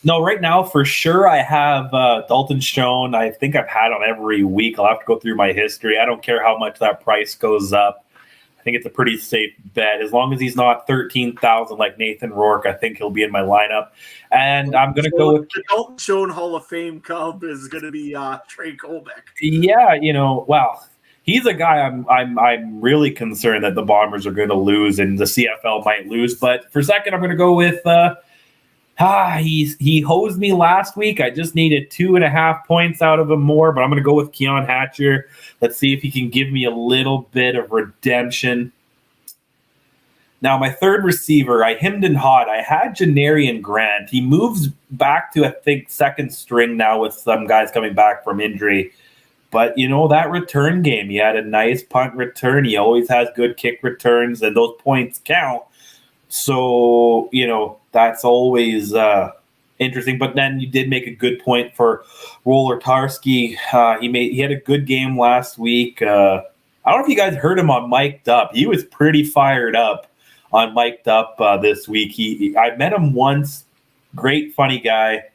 No, right now, for sure, I have Dalton Schoen. I think I've had him every week. I'll have to go through my history. I don't care how much that price goes up. I think it's a pretty safe bet. As long as he's not 13,000 like Nathan Rourke, I think he'll be in my lineup. And I'm going to go with the Dalton Schoen Hall of Fame Cub is going to be Trey Colbeck. Yeah, well, he's a guy I'm really concerned that the Bombers are going to lose and the CFL might lose. But for a second, I'm going to go with he hosed me last week. I just needed 2.5 points out of him more, but I'm going to go with Keon Hatcher. Let's see if he can give me a little bit of redemption. Now, my third receiver, I hemmed and hawed. I had Janarian Grant. He moves back to, I think, second string now with some guys coming back from injury. But, that return game, he had a nice punt return. He always has good kick returns, and those points count. So, that's always interesting. But then you did make a good point for Roller Tarsky. He had a good game last week. I don't know if you guys heard him on Mic'd Up. He was pretty fired up on Mic'd Up this week. I met him once. Great, funny guy.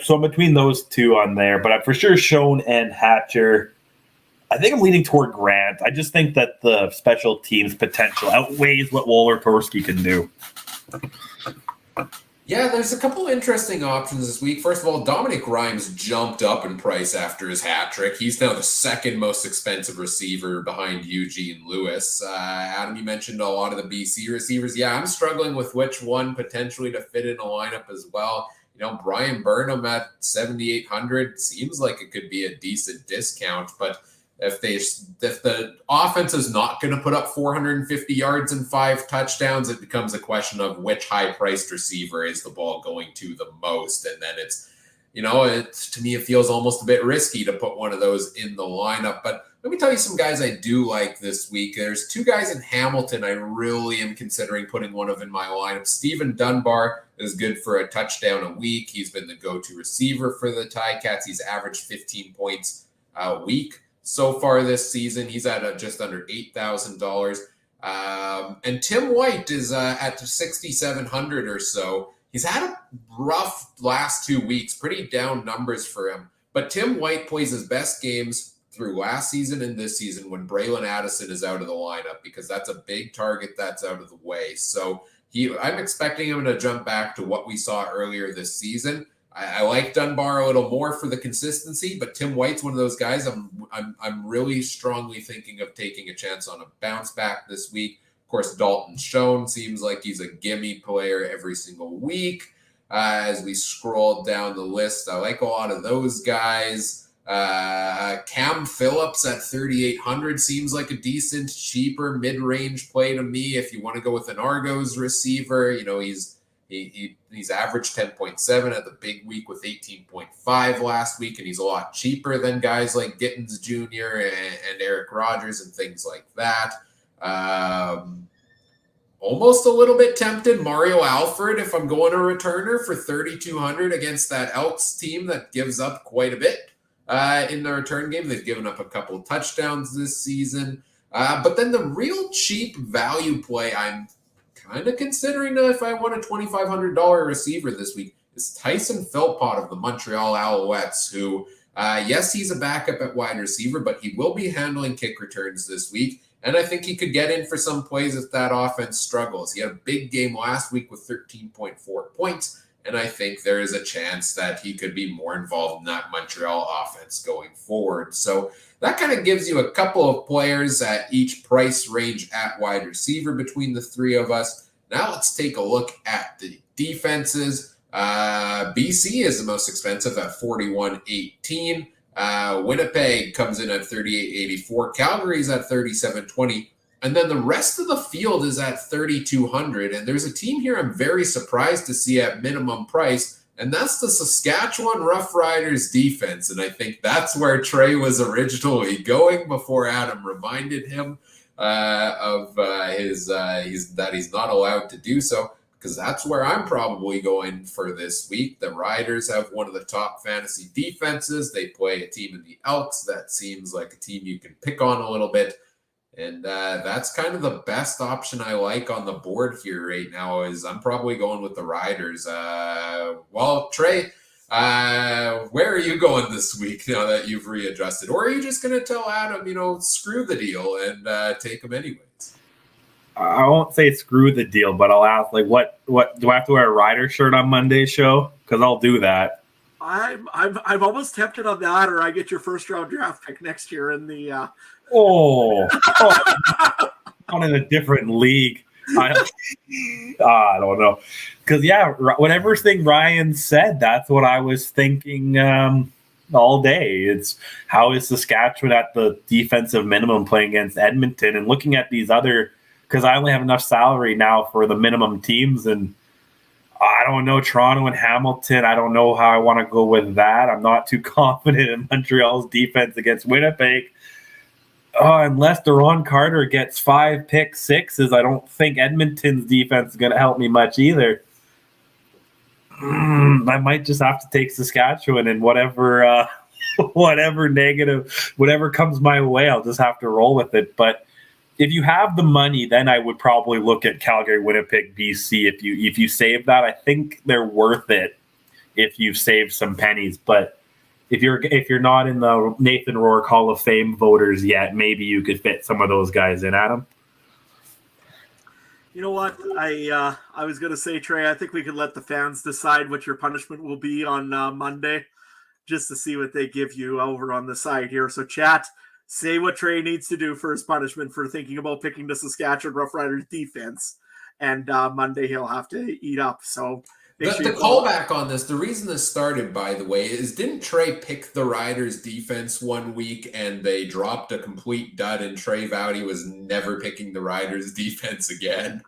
So between those two on there, but I'm for sure Schoen and Hatcher. I think I'm leaning toward Grant. I just think that the special teams potential outweighs what Woller Torski can do. Yeah, there's a couple interesting options this week. First of all, Dominic Grimes jumped up in price after his hat trick. He's now the second most expensive receiver behind Eugene Lewis. Adam, you mentioned a lot of the BC receivers. Yeah, I'm struggling with which one potentially to fit in a lineup as well. Brian Burnham at 7,800 seems like it could be a decent discount, but if the offense is not going to put up 450 yards and 5 touchdowns, it becomes a question of which high-priced receiver is the ball going to the most. And then to me, it feels almost a bit risky to put one of those in the lineup. But let me tell you some guys I do like this week. There's 2 guys in Hamilton I really am considering putting one of in my lineup. Stephen Dunbar is good for a touchdown a week. He's been the go-to receiver for the Ticats. He's averaged 15 points a week so far this season. He's at just under $8,000. And Tim White is at 6,700 or so. He's had a rough last 2 weeks, pretty down numbers for him. But Tim White plays his best games through last season and this season when Braylon Addison is out of the lineup, because that's a big target that's out of the way. So I'm expecting him to jump back to what we saw earlier this season. I like Dunbar a little more for the consistency, but Tim White's one of those guys I'm really strongly thinking of taking a chance on a bounce back this week. Of course, Dalton Schoen seems like he's a gimme player every single week. As we scroll down the list, I like a lot of those guys. Cam Phillips at 3,800 seems like a decent, cheaper mid-range play to me. If you want to go with an Argos receiver, he's averaged 10.7 at the big week with 18.5 last week, and he's a lot cheaper than guys like Gittins Jr. and Eric Rogers and things like that. Almost a little bit tempted Mario Alford if I'm going a returner for 3,200 against that Elks team that gives up quite a bit in the return game. They've given up a couple of touchdowns this season. But then the real cheap value play I'm kind of considering if I want a $2,500 receiver this week is Tyson Philpott of the Montreal Alouettes, who, yes, he's a backup at wide receiver, but he will be handling kick returns this week. And I think he could get in for some plays if that offense struggles. He had a big game last week with 13.4 points, and I think there is a chance that he could be more involved in that Montreal offense going forward. So that kind of gives you a couple of players at each price range at wide receiver between the three of us. Now let's take a look at the defenses. BC is the most expensive at $41.18. Winnipeg comes in at $38.84. Calgary's at $37.20. And then the rest of the field is at $3,200. And there's a team here I'm very surprised to see at minimum price, and that's the Saskatchewan Roughriders defense. And I think that's where Trey was originally going before Adam reminded him that he's not allowed to do so. because that's where I'm probably going for this week. The Riders have one of the top fantasy defenses. They play a team in the Elks that seems like a team you can pick on a little bit. And that's kind of the best option I like on the board here right now is I'm probably going with the Riders. Well, Trey, where are you going this week now that you've readjusted? Or are you just going to tell Adam, screw the deal and take him anyways? I won't say screw the deal, but I'll ask, what do I have to wear a Rider shirt on Monday's show? Because I'll do that. I'm almost tempted on that, or I get your first round draft pick next year in the. Not in a different league. I don't know, because whatever thing Ryan said, that's what I was thinking all day. It's how is Saskatchewan at the defensive minimum playing against Edmonton, and looking at these other. Because I only have enough salary now for the minimum teams, and I don't know Toronto and Hamilton. I don't know how I want to go with that. I'm not too confident in Montreal's defense against Winnipeg. Unless Deron Carter gets 5 pick sixes, I don't think Edmonton's defense is going to help me much either. I might just have to take Saskatchewan, and whatever negative, whatever comes my way, I'll just have to roll with it. But if you have the money, then I would probably look at Calgary, Winnipeg, BC. If you save that, I think they're worth it if you've saved some pennies. But if you're not in the Nathan Rourke Hall of Fame voters yet, maybe you could fit some of those guys in, Adam. You know what? I was going to say, Trey, I think we could let the fans decide what your punishment will be on Monday, just to see what they give you over on the side here. So chat. Say what Trey needs to do for his punishment for thinking about picking the Saskatchewan Roughriders defense. And Monday he'll have to eat up. So the callback on this, the reason this started, by the way, is didn't Trey pick the Riders defense one week and they dropped a complete dud and Trey vowed he was never picking the Riders defense again?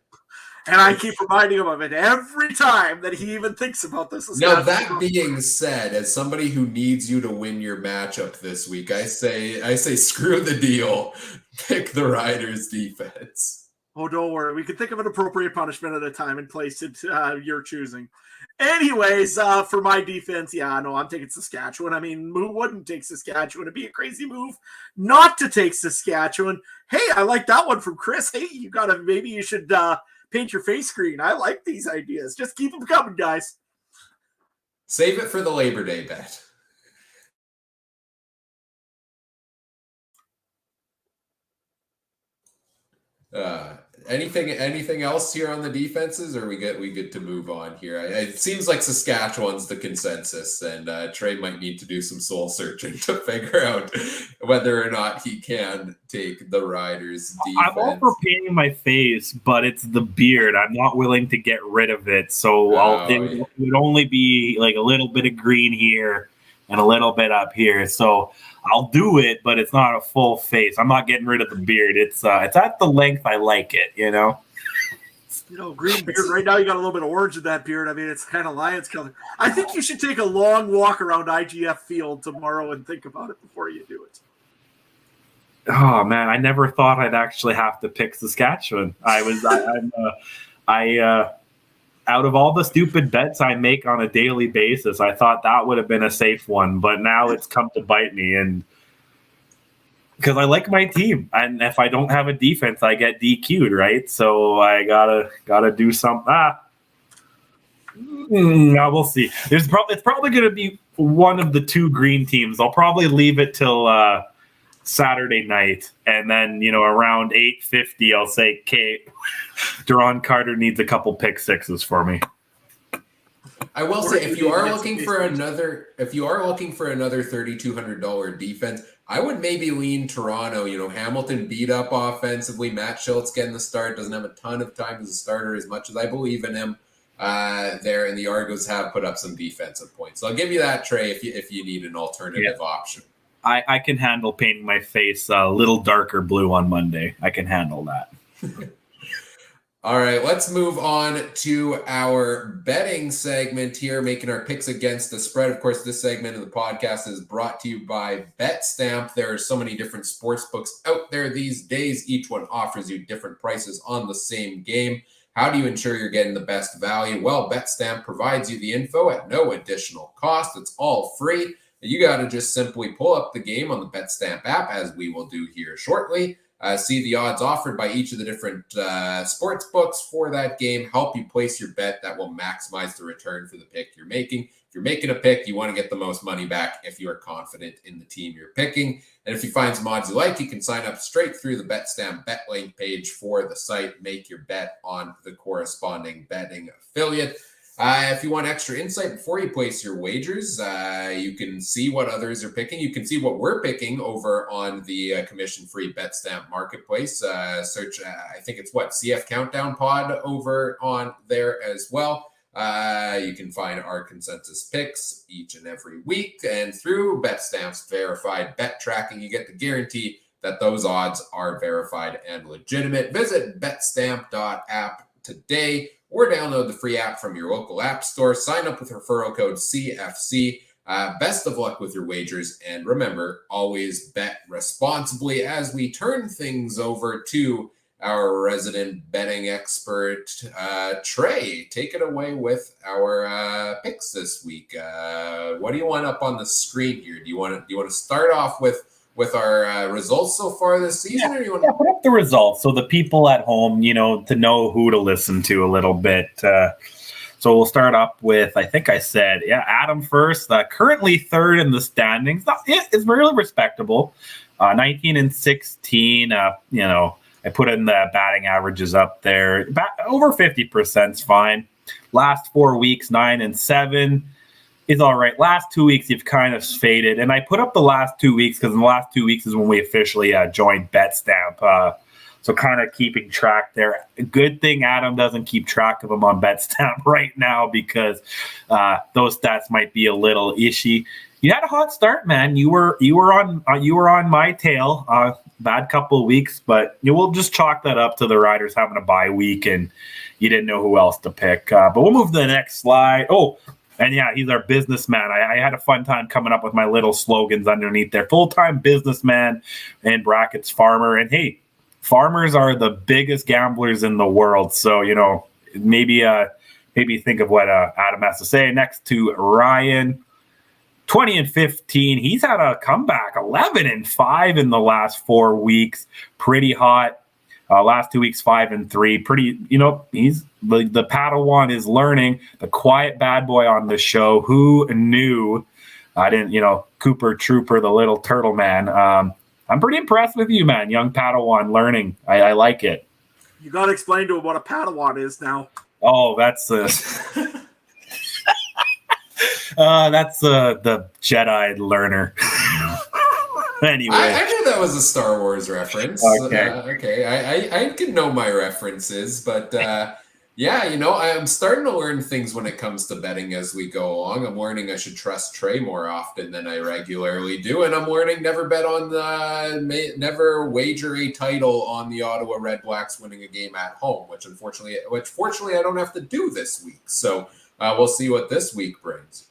And I keep reminding him of it every time that he even thinks about this. Now, that being said, as somebody who needs you to win your matchup this week, I say screw the deal. Pick the Riders defense. Oh, don't worry. We can think of an appropriate punishment at a time and place it your choosing. Anyways, for my defense, I'm taking Saskatchewan. I mean, who wouldn't take Saskatchewan? It'd be a crazy move not to take Saskatchewan. Hey, I like that one from Chris. Hey, maybe you should paint your face green. I like these ideas. Just keep them coming, guys. Save it for the Labor Day bet. Anything else here on the defenses, or we good to move on here? It seems like Saskatchewan's the consensus, and Trey might need to do some soul searching to figure out whether or not he can take the Riders defense. I'm all for painting my face, but it's the beard. I'm not willing to get rid of it, so it would only be like a little bit of green here and a little bit up here. So I'll do it, but it's not a full face. I'm not getting rid of the beard. It's at the length I like it, Green beard. Right now you got a little bit of orange in that beard. I mean, it's kind of Lions color. I think you should take a long walk around IGF Field tomorrow and think about it before you do it. Oh man, I never thought I'd actually have to pick Saskatchewan. Out of all the stupid bets I make on a daily basis, I thought that would have been a safe one, but now it's come to bite me. And because I like my team, and if I don't have a defense, I get DQ'd, right? So I gotta do something. No, we'll see. It's probably going to be one of the two green teams. I'll probably leave it till Saturday night, and then around 8:50 I'll say, "Okay, Deron Carter needs a couple pick sixes for me." I will say, if you are looking for another $3,200 defense, I would maybe lean Toronto. Hamilton beat up offensively. Matt Schultz getting the start, doesn't have a ton of time as a starter, as much as I believe in him there, and the Argos have put up some defensive points. So I'll give you that, Trey, if you need an alternative option. I can handle painting my face a little darker blue on Monday. I can handle that. All right, let's move on to our betting segment here, making our picks against the spread. Of course, this segment of the podcast is brought to you by BetStamp. There are so many different sports books out there these days. Each one offers you different prices on the same game. How do you ensure you're getting the best value? Well, BetStamp provides you the info at no additional cost. It's all free. You got to just simply pull up the game on the BetStamp app, as we will do here shortly. See the odds offered by each of the different sports books for that game. Help you place your bet that will maximize the return for the pick you're making. If you're making a pick, you want to get the most money back if you are confident in the team you're picking. And if you find some odds you like, you can sign up straight through the BetStamp bet link page for the site. Make your bet on the corresponding betting affiliate. If you want extra insight before you place your wagers, you can see what others are picking. You can see what we're picking over on the commission-free BetStamp marketplace. Search, I think it's CF Countdown Pod over on there as well. You can find our consensus picks each and every week. And through BetStamp's verified bet tracking, you get the guarantee that those odds are verified and legitimate. Visit betstamp.app today or download the free app from your local app store. Sign up with referral code CFC. Best of luck with your wagers. And remember, always bet responsibly as we turn things over to our resident betting expert, Trey. Take it away with our picks this week. What do you want up on the screen here? Do you want to start off with our results so far this season? Or you want to put up the results so the people at home, to know who to listen to a little bit. So we'll start up with, I think I said, Adam first, currently third in the standings. It's really respectable. 19-16, I put in the batting averages up there. Over 50% is fine. Last 4 weeks, 9-7 is all right. Last 2 weeks, you've kind of faded. And I put up the last 2 weeks because in the last 2 weeks is when we officially joined BetStamp. So kind of keeping track there. Good thing Adam doesn't keep track of them on BetStamp right now because those stats might be a little ishy. You had a hot start, man. You were on my tail. Bad couple of weeks, but we'll just chalk that up to the Riders having a bye week and you didn't know who else to pick. But we'll move to the next slide. Oh, and he's our businessman. I had a fun time coming up with my little slogans underneath there. Full-time businessman, in brackets, farmer. And hey, farmers are the biggest gamblers in the world. So, maybe think of what Adam has to say. Next to Ryan, 20-15. He's had a comeback, 11-5 in the last 4 weeks. Pretty hot. Last 2 weeks, 5-3. Pretty, he's the Padawan is learning. The quiet bad boy on the show. Who knew? I didn't, Cooper Trooper, the little turtle man. I'm pretty impressed with you, man. Young Padawan learning. I like it. You got to explain to him what a Padawan is now. Oh, that's the Jedi learner. Anyway, I knew that was a Star Wars reference. Okay. I can know my references, but I'm starting to learn things when it comes to betting as we go along. I'm learning I should trust Trey more often than I regularly do, and I'm learning never wager a title on the Ottawa Red Blacks winning a game at home, which fortunately I don't have to do this week. So we'll see what this week brings.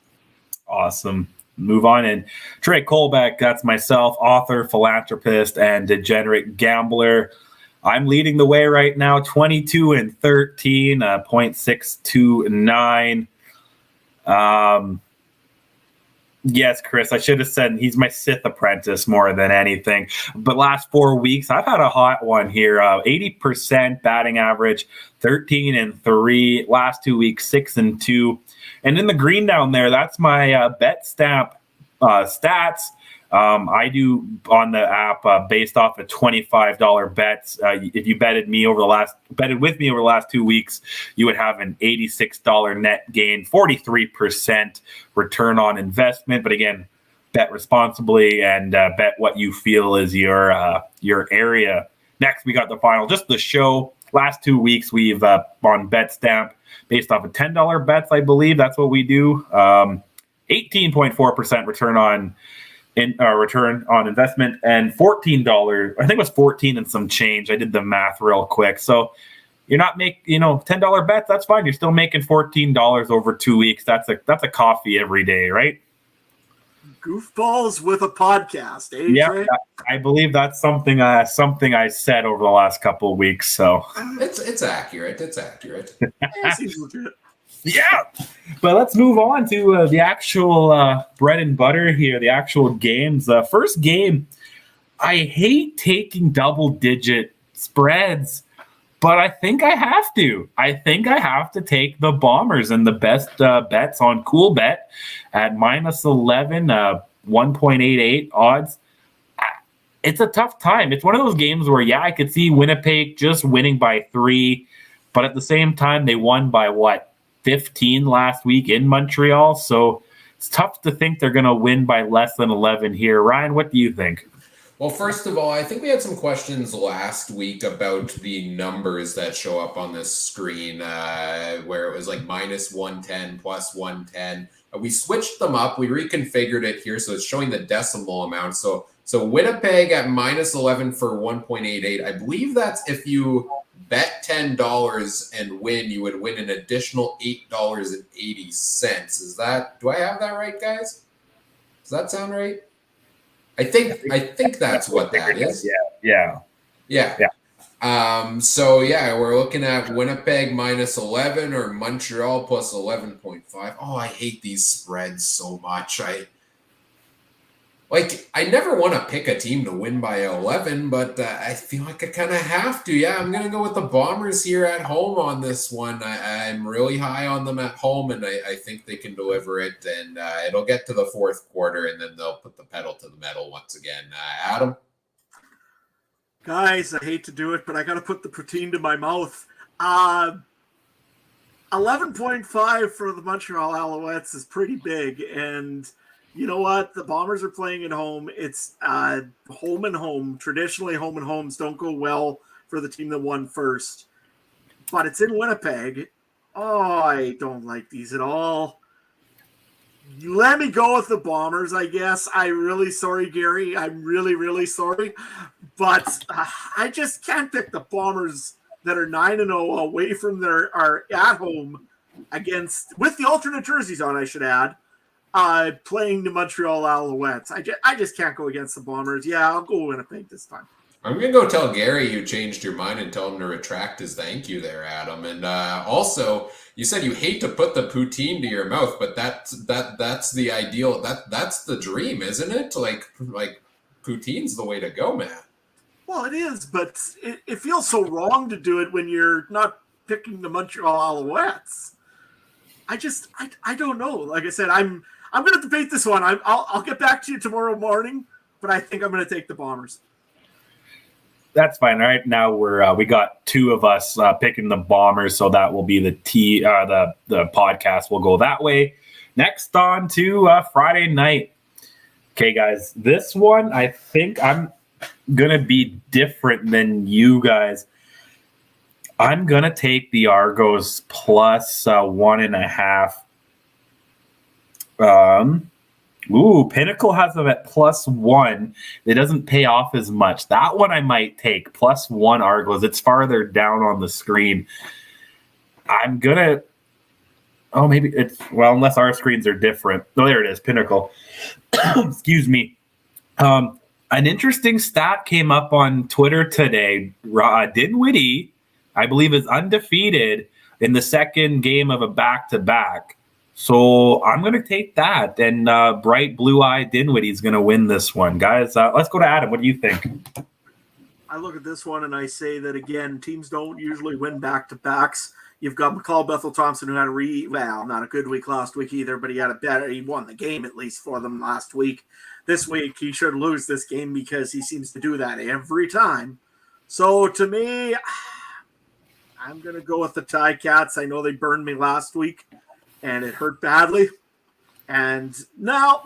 Awesome. Move on. And Trey Colbeck, that's myself, author, philanthropist, and degenerate gambler. I'm leading the way right now, 22-13, 0.629. Yes, Chris, I should have said he's my Sith apprentice more than anything. But last 4 weeks, I've had a hot one here. 80% batting average, 13-3. Last 2 weeks, 6-2. And in the green down there, that's my BetStamp stats. I do on the app based off of $25 bets. If you betted with me over the last 2 weeks, you would have an $86 net gain, 43% return on investment. But again, bet responsibly and bet what you feel is your area. Next, we got the final, just the show. Last 2 weeks, we've on BetStamp based off of $10 bets, I believe. That's what we do. 18.4% return on investment and $14. I think it was 14 and some change. I did the math real quick. So you're not making, $10 bets. That's fine. You're still making $14 over 2 weeks. That's a coffee every day, right? Goofballs with a podcast, eh, Yeah, Trey? I believe that's something I said over the last couple of weeks. So It's accurate. It's accurate. Yeah, seems legit. yeah, but let's move on to the actual bread and butter here, the actual games. First game, I hate taking double-digit spreads, but I think I have to. I think I have to take the Bombers, and the best bets on Cool Bet at -11, 1.88 odds. It's a tough time. It's one of those games where, yeah, I could see Winnipeg just winning by 3, but at the same time, they won by 15 last week in Montreal. So it's tough to think they're going to win by less than 11 here. Ryan, what do you think? Well, first of all, I think we had some questions last week about the numbers that show up on this screen, where it was like -110, +110. We switched them up. We reconfigured it here, so it's showing the decimal amount. So Winnipeg at -11 for 1.88. I believe that's if you bet $10 and win, you would win an additional $8.80. Do I have that right, guys? Does that sound right? I think that's what that is. Yeah. So yeah, we're looking at Winnipeg -11 or Montreal plus 11.5. Oh, I hate these spreads so much. I never want to pick a team to win by 11, but I feel like I kind of have to. Yeah, I'm going to go with the Bombers here at home on this one. I'm really high on them at home, and I think they can deliver it. And it'll get to the fourth quarter, and then they'll put the pedal to the metal once again. Adam? Guys, I hate to do it, but I got to put the poutine to my mouth. 11.5 for the Montreal Alouettes is pretty big, and you know what? The Bombers are playing at home. It's home and home. Traditionally, home and homes don't go well for the team that won first. But it's in Winnipeg. Oh, I don't like these at all. Let me go with the Bombers, I guess. I'm really sorry, Gary. I'm really, really sorry. But I just can't pick the Bombers that are 9-0 away from are at home with the alternate jerseys on, I should add. Playing the Montreal Alouettes. I just can't go against the Bombers. Yeah, I'll go Winnipeg this time. I'm going to go tell Gary you changed your mind and tell him to retract his thank you there, Adam. And also, you said you hate to put the poutine to your mouth, but that's the ideal. That's the dream, isn't it? Like poutine's the way to go, man. Well, it is, but it feels so wrong to do it when you're not picking the Montreal Alouettes. I don't know. Like I said, I'm going to debate this one. I'll get back to you tomorrow morning, but I think I'm going to take the Bombers. That's fine. Right now we got two of us picking the Bombers, so that will be the podcast will go that way. Next on to Friday night. Okay, guys, this one I think I'm gonna be different than you guys. I'm gonna take the Argos plus 1.5. Pinnacle has them at +1. It doesn't pay off as much. That one I might take +1 Argos. It's farther down on the screen. I'm gonna. Oh, maybe it's unless our screens are different. Oh, there it is. Pinnacle. Excuse me. An interesting stat came up on Twitter today. Dinwiddie, I believe, is undefeated in the second game of a back-to-back. So I'm going to take that, and bright blue-eyed Dinwiddie is going to win this one. Guys, let's go to Adam. What do you think? I look at this one and I say that, again, teams don't usually win back-to-backs. You've got McCall Bethel-Thompson, who had not a good week last week either, but he won the game at least for them last week. This week, he should lose this game because he seems to do that every time. So, to me, I'm going to go with the Ticats. I know they burned me last week, and it hurt badly. And now,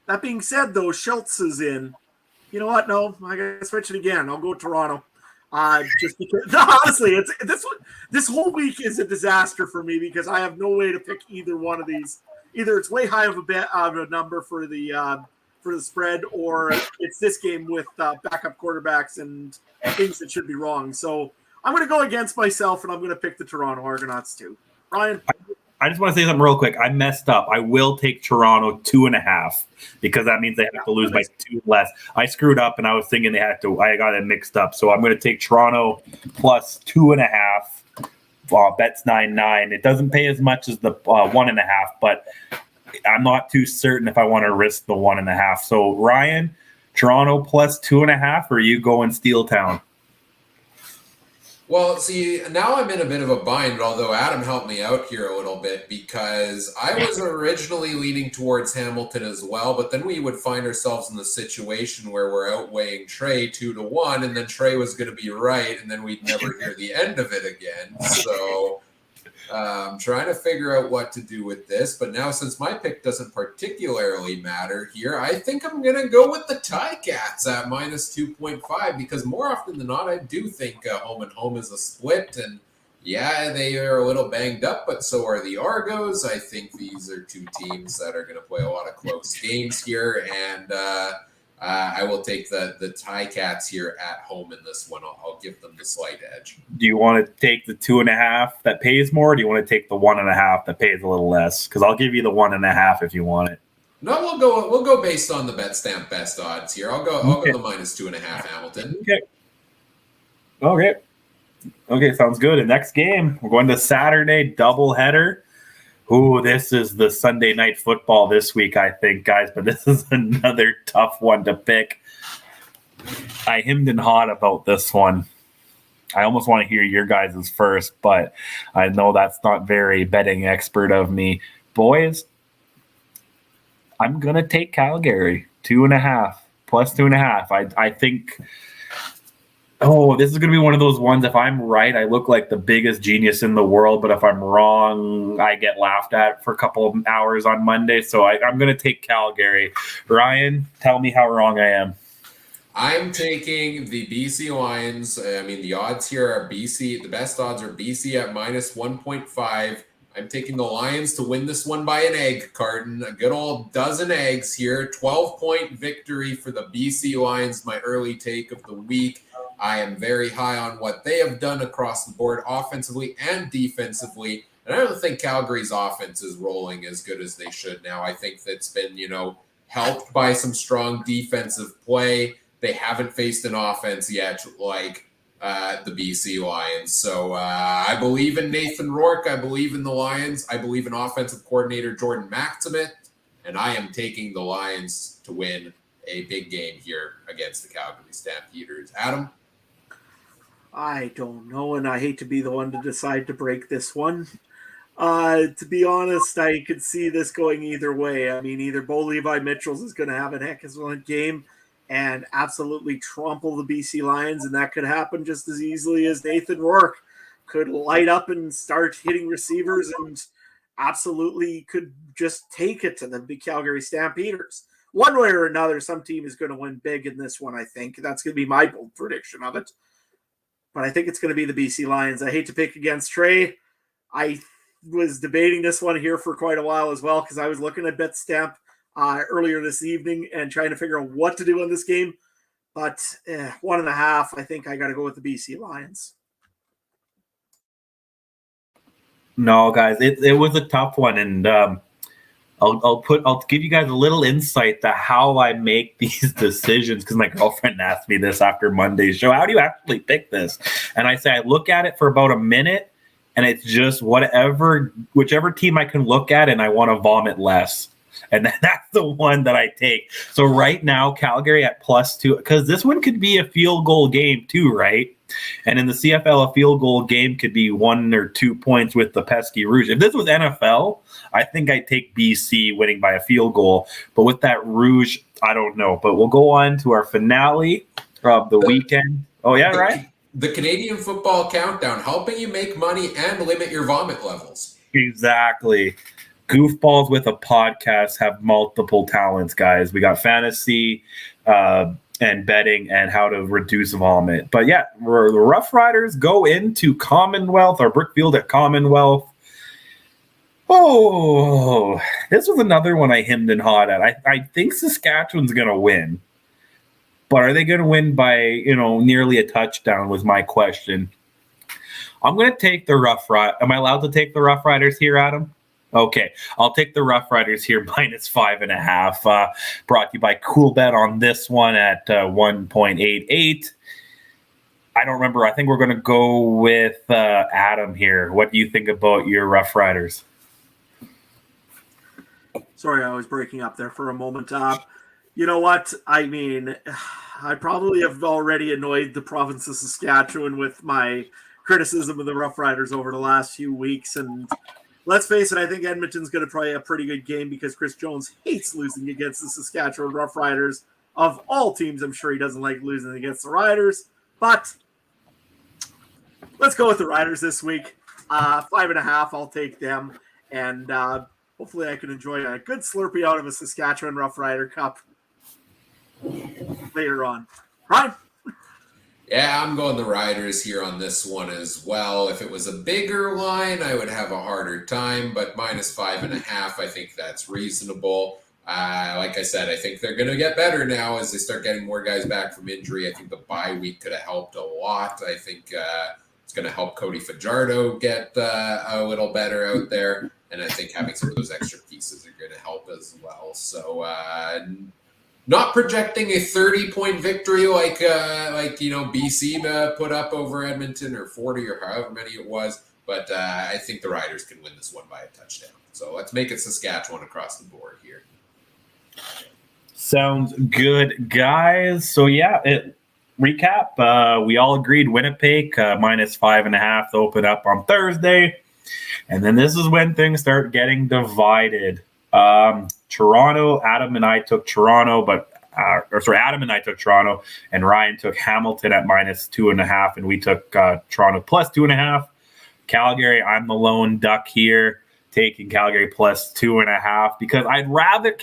that being said, though, Schultz is in. You know what? No, I got to switch it again. I'll go Toronto. Just because, honestly, this whole week is a disaster for me because I have no way to pick either one of these. Either it's way high of a number for the spread, or it's this game with backup quarterbacks and things that should be wrong. So I'm going to go against myself, and I'm going to pick the Toronto Argonauts too. Ryan? I just want to say something real quick. I messed up. I will take Toronto 2.5 because that means they have to lose by 2 less. I screwed up and I was thinking they had to. I got it mixed up. So I'm going to take Toronto plus 2.5. Bet's 9.9. It doesn't pay as much as the 1.5, but I'm not too certain if I want to risk the 1.5. So Ryan, Toronto plus 2.5, or you going Steel Town? Well, see, now I'm in a bit of a bind, although Adam helped me out here a little bit because I was originally leaning towards Hamilton as well, but then we would find ourselves in the situation where we're outweighing Trey 2-1, and then Trey was going to be right, and then we'd never hear the end of it again. So I'm trying to figure out what to do with this, but now since my pick doesn't particularly matter here, I think I'm going to go with the Ticats at minus 2.5 because more often than not, I do think home and home is a split, and yeah, they are a little banged up, but so are the Argos. I think these are two teams that are going to play a lot of close games here, and I will take the Ticats here at home in this one. I'll give them the slight edge. Do you want to take the 2.5 that pays more, or do you want to take the 1.5 that pays a little less? Because I'll give you the 1.5 if you want it. No, we'll go based on the BetStamp best odds here. I'll go the minus 2.5 Hamilton. Okay, sounds good. And next game, we're going to Saturday doubleheader. Ooh, this is the Sunday night football this week, I think, guys, but this is another tough one to pick. I hemmed and hawed about this one. I almost want to hear your guys' first, but I know that's not very betting expert of me. Boys, I'm going to take Calgary, 2.5, plus 2.5. I think... Oh, this is going to be one of those ones. If I'm right, I look like the biggest genius in the world. But if I'm wrong, I get laughed at for a couple of hours on Monday. So I'm going to take Calgary. Ryan, tell me how wrong I am. I'm taking the BC Lions. I mean, the odds here are BC. The best odds are BC at minus 1.5. I'm taking the Lions to win this one by an egg carton. A good old dozen eggs here. 12-point victory for the BC Lions, my early take of the week. I am very high on what they have done across the board offensively and defensively. And I don't think Calgary's offense is rolling as good as they should now. I think that's been, helped by some strong defensive play. They haven't faced an offense yet like the BC Lions. So I believe in Nathan Rourke. I believe in the Lions. I believe in offensive coordinator Jordan Maximit. And I am taking the Lions to win a big game here against the Calgary Stampeders. Adam? I don't know, and I hate to be the one to decide to break this one. To be honest, I could see this going either way. I mean, either Bo Levi Mitchell's is going to have an excellent game and absolutely trample the BC Lions, and that could happen just as easily as Nathan Rourke could light up and start hitting receivers and absolutely could just take it to the Calgary Stampeders. One way or another, some team is going to win big in this one, I think. That's going to be my bold prediction of it. But I think it's going to be the BC Lions. I hate to pick against Trey. I was debating this one here for quite a while as well because I was looking at BetStamp earlier this evening and trying to figure out what to do in this game. But 1.5, I think I got to go with the BC Lions. No, guys, it was a tough one, and I'll give you guys a little insight to how I make these decisions because my girlfriend asked me this after Monday's show. How do you actually pick this? And I say I look at it for about a minute, and it's just whichever team I can look at, and I want to vomit less. And that's the one that I take. So right now, Calgary at +2, because this one could be a field goal game too, right? And in the CFL, a field goal game could be 1 or 2 points with the pesky Rouge. If this was NFL, I think I'd take BC winning by a field goal. But with that Rouge, I don't know. But we'll go on to our finale of the weekend. Oh, yeah, right? The Canadian Football Countdown, helping you make money and limit your vomit levels. Exactly. Goofballs with a podcast have multiple talents, guys. We got fantasy and betting and how to reduce vomit. But yeah, the Rough Riders go into Commonwealth or Brookfield at Commonwealth. Oh, this was another one I hemmed and hawed at. I think Saskatchewan's going to win. But are they going to win by, nearly a touchdown was my question. I'm going to take the Rough Riders. Am I allowed to take the Rough Riders here, Adam? Okay, I'll take the Rough Riders here minus 5.5. Brought to you by Coolbet on this one at 1.88. I don't remember. I think we're going to go with Adam here. What do you think about your Rough Riders? Sorry, I was breaking up there for a moment. You know what? I mean, I probably have already annoyed the province of Saskatchewan with my criticism of the Rough Riders over the last few weeks. And let's face it, I think Edmonton's going to play a pretty good game because Chris Jones hates losing against the Saskatchewan Rough Riders. Of all teams, I'm sure he doesn't like losing against the Riders. But let's go with the Riders this week. 5.5, I'll take them. And hopefully I can enjoy a good Slurpee out of a Saskatchewan Rough Rider Cup later on. Ryan? Yeah, I'm going the Riders here on this one as well. If it was a bigger line, I would have a harder time, but minus 5.5, I think that's reasonable. Like I said, I think they're going to get better now as they start getting more guys back from injury. I think the bye week could have helped a lot. I think it's going to help Cody Fajardo get a little better out there, and I think having some of those extra pieces are going to help as well. So not projecting a 30-point victory like BC put up over Edmonton, or 40 or however many it was, but I think the Riders can win this one by a touchdown. So let's make it Saskatchewan across the board here. Sounds good, guys. So recap. We all agreed Winnipeg minus 5.5 to open up on Thursday, and then this is when things start getting divided. Toronto. Adam and I took Toronto, Adam and I took Toronto, and Ryan took Hamilton at minus 2.5, and we took Toronto plus 2.5. Calgary. I'm the lone duck here, taking Calgary plus 2.5 because I'd rather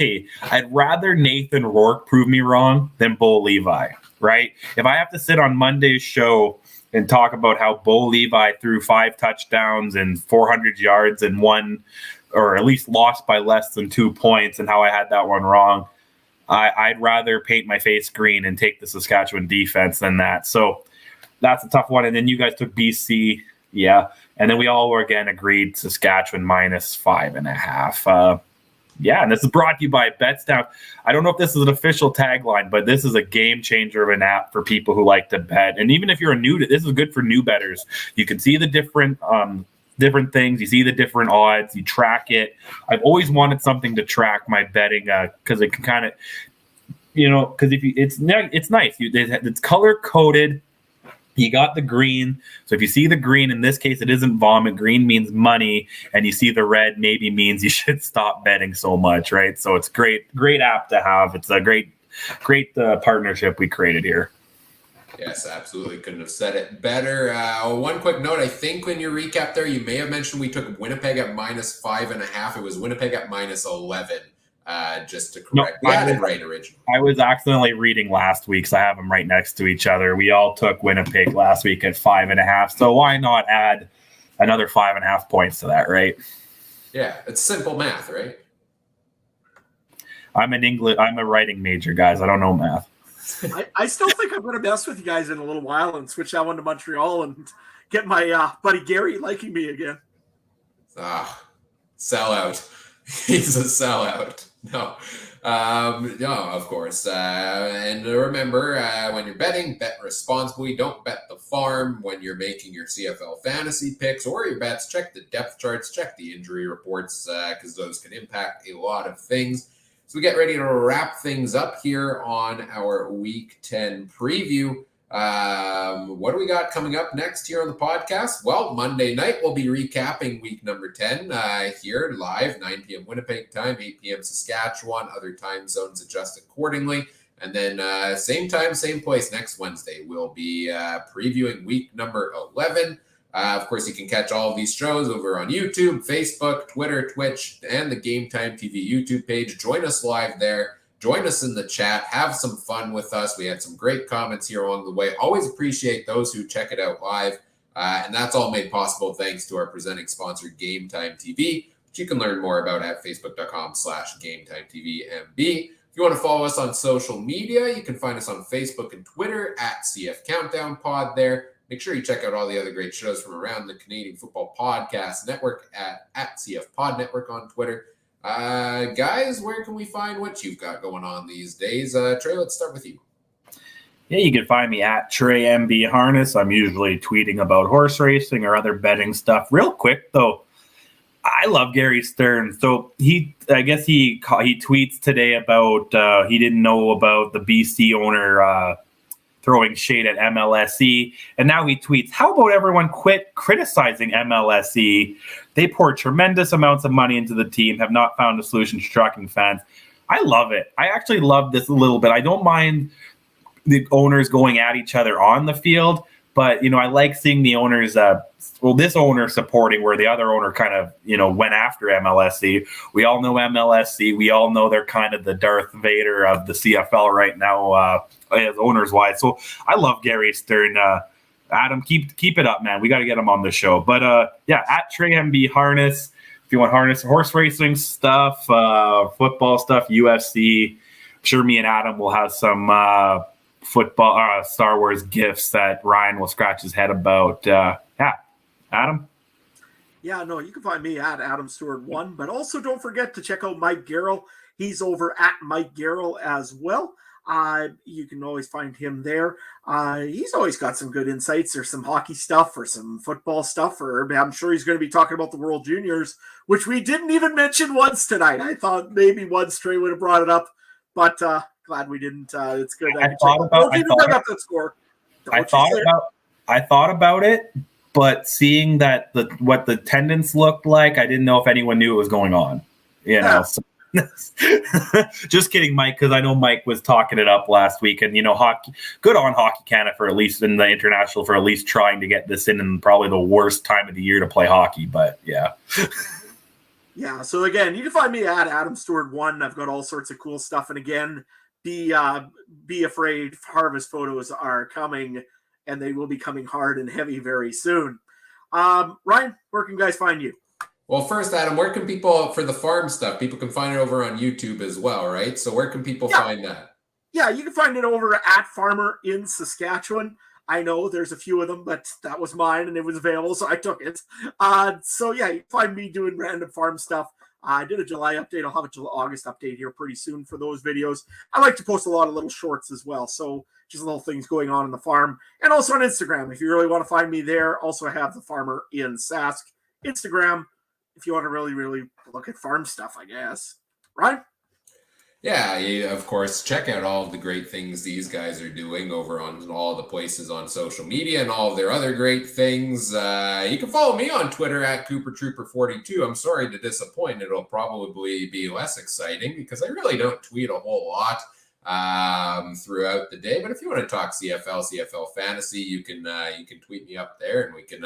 Nathan Rourke prove me wrong than Bo Levi, right? If I have to sit on Monday's show and talk about how Bo Levi threw 5 touchdowns and 400 yards and won, or at least lost by less than 2 points, and how I had that one wrong, I'd rather paint my face green and take the Saskatchewan defense than that. So that's a tough one. And then you guys took BC. Yeah. And then we all were again agreed Saskatchewan minus 5.5. And this is brought to you by Betstown. I don't know if this is an official tagline, but this is a game changer of an app for people who like to bet. And even if you're this is good for new bettors. You can see the different things. You see the different odds. You track it. I've always wanted something to track my betting because it can kind of, because it's nice. It's color coded. You got the green. So if you see the green, in this case, it isn't vomit. Green means money. And you see the red maybe means you should stop betting so much, right? So it's great app to have. It's a great partnership we created here. Yes, absolutely. Couldn't have said it better. One quick note. I think when you recap there, you may have mentioned we took Winnipeg at minus 5.5. It was Winnipeg at minus 11. Just to correct. We had it right originally. I was accidentally reading last week, so I have them right next to each other. We all took Winnipeg last week at 5.5. So why not add another 5.5 points to that, right? Yeah, it's simple math, right? I'm a writing major, guys. I don't know math. I still think I'm going to mess with you guys in a little while and switch that one to Montreal and get my buddy Gary liking me again. Sellout. He's a sellout. No, of course. And remember, when you're betting, bet responsibly. Don't bet the farm when you're making your CFL fantasy picks or your bets. Check the depth charts, check the injury reports, because those can impact a lot of things. So we get ready to wrap things up here on our Week 10 preview. What do we got coming up next here on the podcast? Well, Monday night we'll be recapping week number 10 here live, 9 p.m. Winnipeg time, 8 p.m. Saskatchewan. Other time zones adjust accordingly. And then same time, same place next Wednesday. We'll be previewing week number 11. Of course, you can catch all of these shows over on YouTube, Facebook, Twitter, Twitch, and the Game Time TV YouTube page. Join us live there. Join us in the chat. Have some fun with us. We had some great comments here along the way. Always appreciate those who check it out live. And that's all made possible thanks to our presenting sponsor, Game Time TV, which you can learn more about at facebook.com/GameTimeTVMB. If you want to follow us on social media, you can find us on Facebook and Twitter at CF Countdown Pod there. Make sure you check out all the other great shows from around the Canadian Football Podcast Network at CF Pod Network on Twitter. Guys, where can we find what you've got going on these days? Trey, let's start with you. Yeah, you can find me at Trey MB Harness. I'm usually tweeting about horse racing or other betting stuff. Real quick, though, I love Gary Stern. So he tweets today about he didn't know about the BC owner throwing shade at MLSE. And now he tweets, how about everyone quit criticizing MLSE? They pour tremendous amounts of money into the team, have not found a solution to shocking fans. I love it. I actually love this a little bit. I don't mind the owners going at each other on the field, but, I like seeing the owners, this owner supporting where the other owner kind of, went after MLSE. We all know MLSE. We all know they're kind of the Darth Vader of the CFL right now, as owners wise. So I love Gary Stern. Adam, keep it up, man. We got to get him on the show. But at Trey MB Harness, if you want horse racing stuff, football stuff, UFC, I'm sure me and Adam will have some football, Star Wars gifts that Ryan will scratch his head about. Adam? Yeah, no, you can find me at Adam Stewart 1, but also don't forget to check out Mike Garrell. He's over at Mike Garrell as well. You can always find him there. He's always got some good insights or some hockey stuff or some football stuff, or I'm sure he's going to be talking about the World Juniors, which we didn't even mention once tonight. I thought maybe once Trey would have brought it up, but glad we didn't. It's good. I thought about it, but seeing that what the attendance looked like, I didn't know if anyone knew what was going on. So, just kidding, Mike, because I know Mike was talking it up last week, and hockey. Good on Hockey Canada for at least in the international for at least trying to get this in probably the worst time of the year to play hockey. But yeah. Yeah. So again, you can find me at Adam Stewart 1. I've got all sorts of cool stuff, and again, be afraid. Harvest photos are coming, and they will be coming hard and heavy very soon. Ryan, where can guys find you? Well, first, Adam, where can people, for the farm stuff, people can find it over on YouTube as well, right? So where can people find that? Yeah, you can find it over at Farmer in Saskatchewan. I know there's a few of them, but that was mine and it was available, so I took it. So yeah, you can find me doing random farm stuff. I did a July update. I'll have a July, August update here pretty soon for those videos. I like to post a lot of little shorts as well, so just little things going on in the farm. And also on Instagram, if you really want to find me there. Also, I have the Farmer in Sask Instagram, if you want to really, really look at farm stuff, I guess. Right? Yeah, of course. Check out all of the great things these guys are doing over on all the places on social media and all of their other great things. You can follow me on Twitter at CooperTrooper42. I'm sorry to disappoint. It'll probably be less exciting because I really don't tweet a whole lot throughout the day. But if you want to talk CFL Fantasy, you can tweet me up there and we can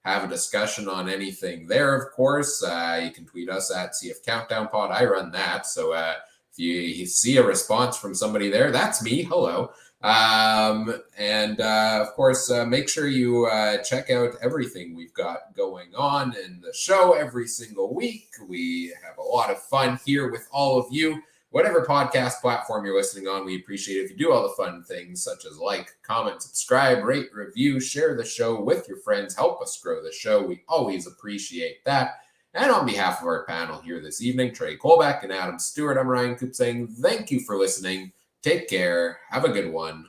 have a discussion on anything there, of course. You can tweet us at CF Countdown Pod. I run that. So if you see a response from somebody there, that's me. Hello. And of course, make sure you check out everything we've got going on in the show every single week. We have a lot of fun here with all of you. Whatever podcast platform you're listening on, we appreciate it if you do all the fun things such as like, comment, subscribe, rate, review, share the show with your friends, help us grow the show. We always appreciate that. And on behalf of our panel here this evening, Trey Colbeck and Adam Stewart, I'm Ryan Coop saying thank you for listening. Take care. Have a good one.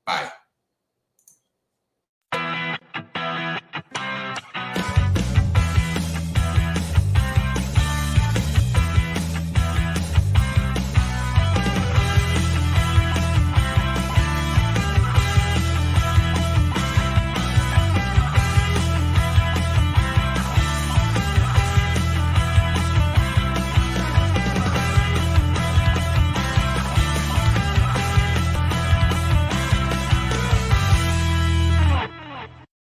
Bye.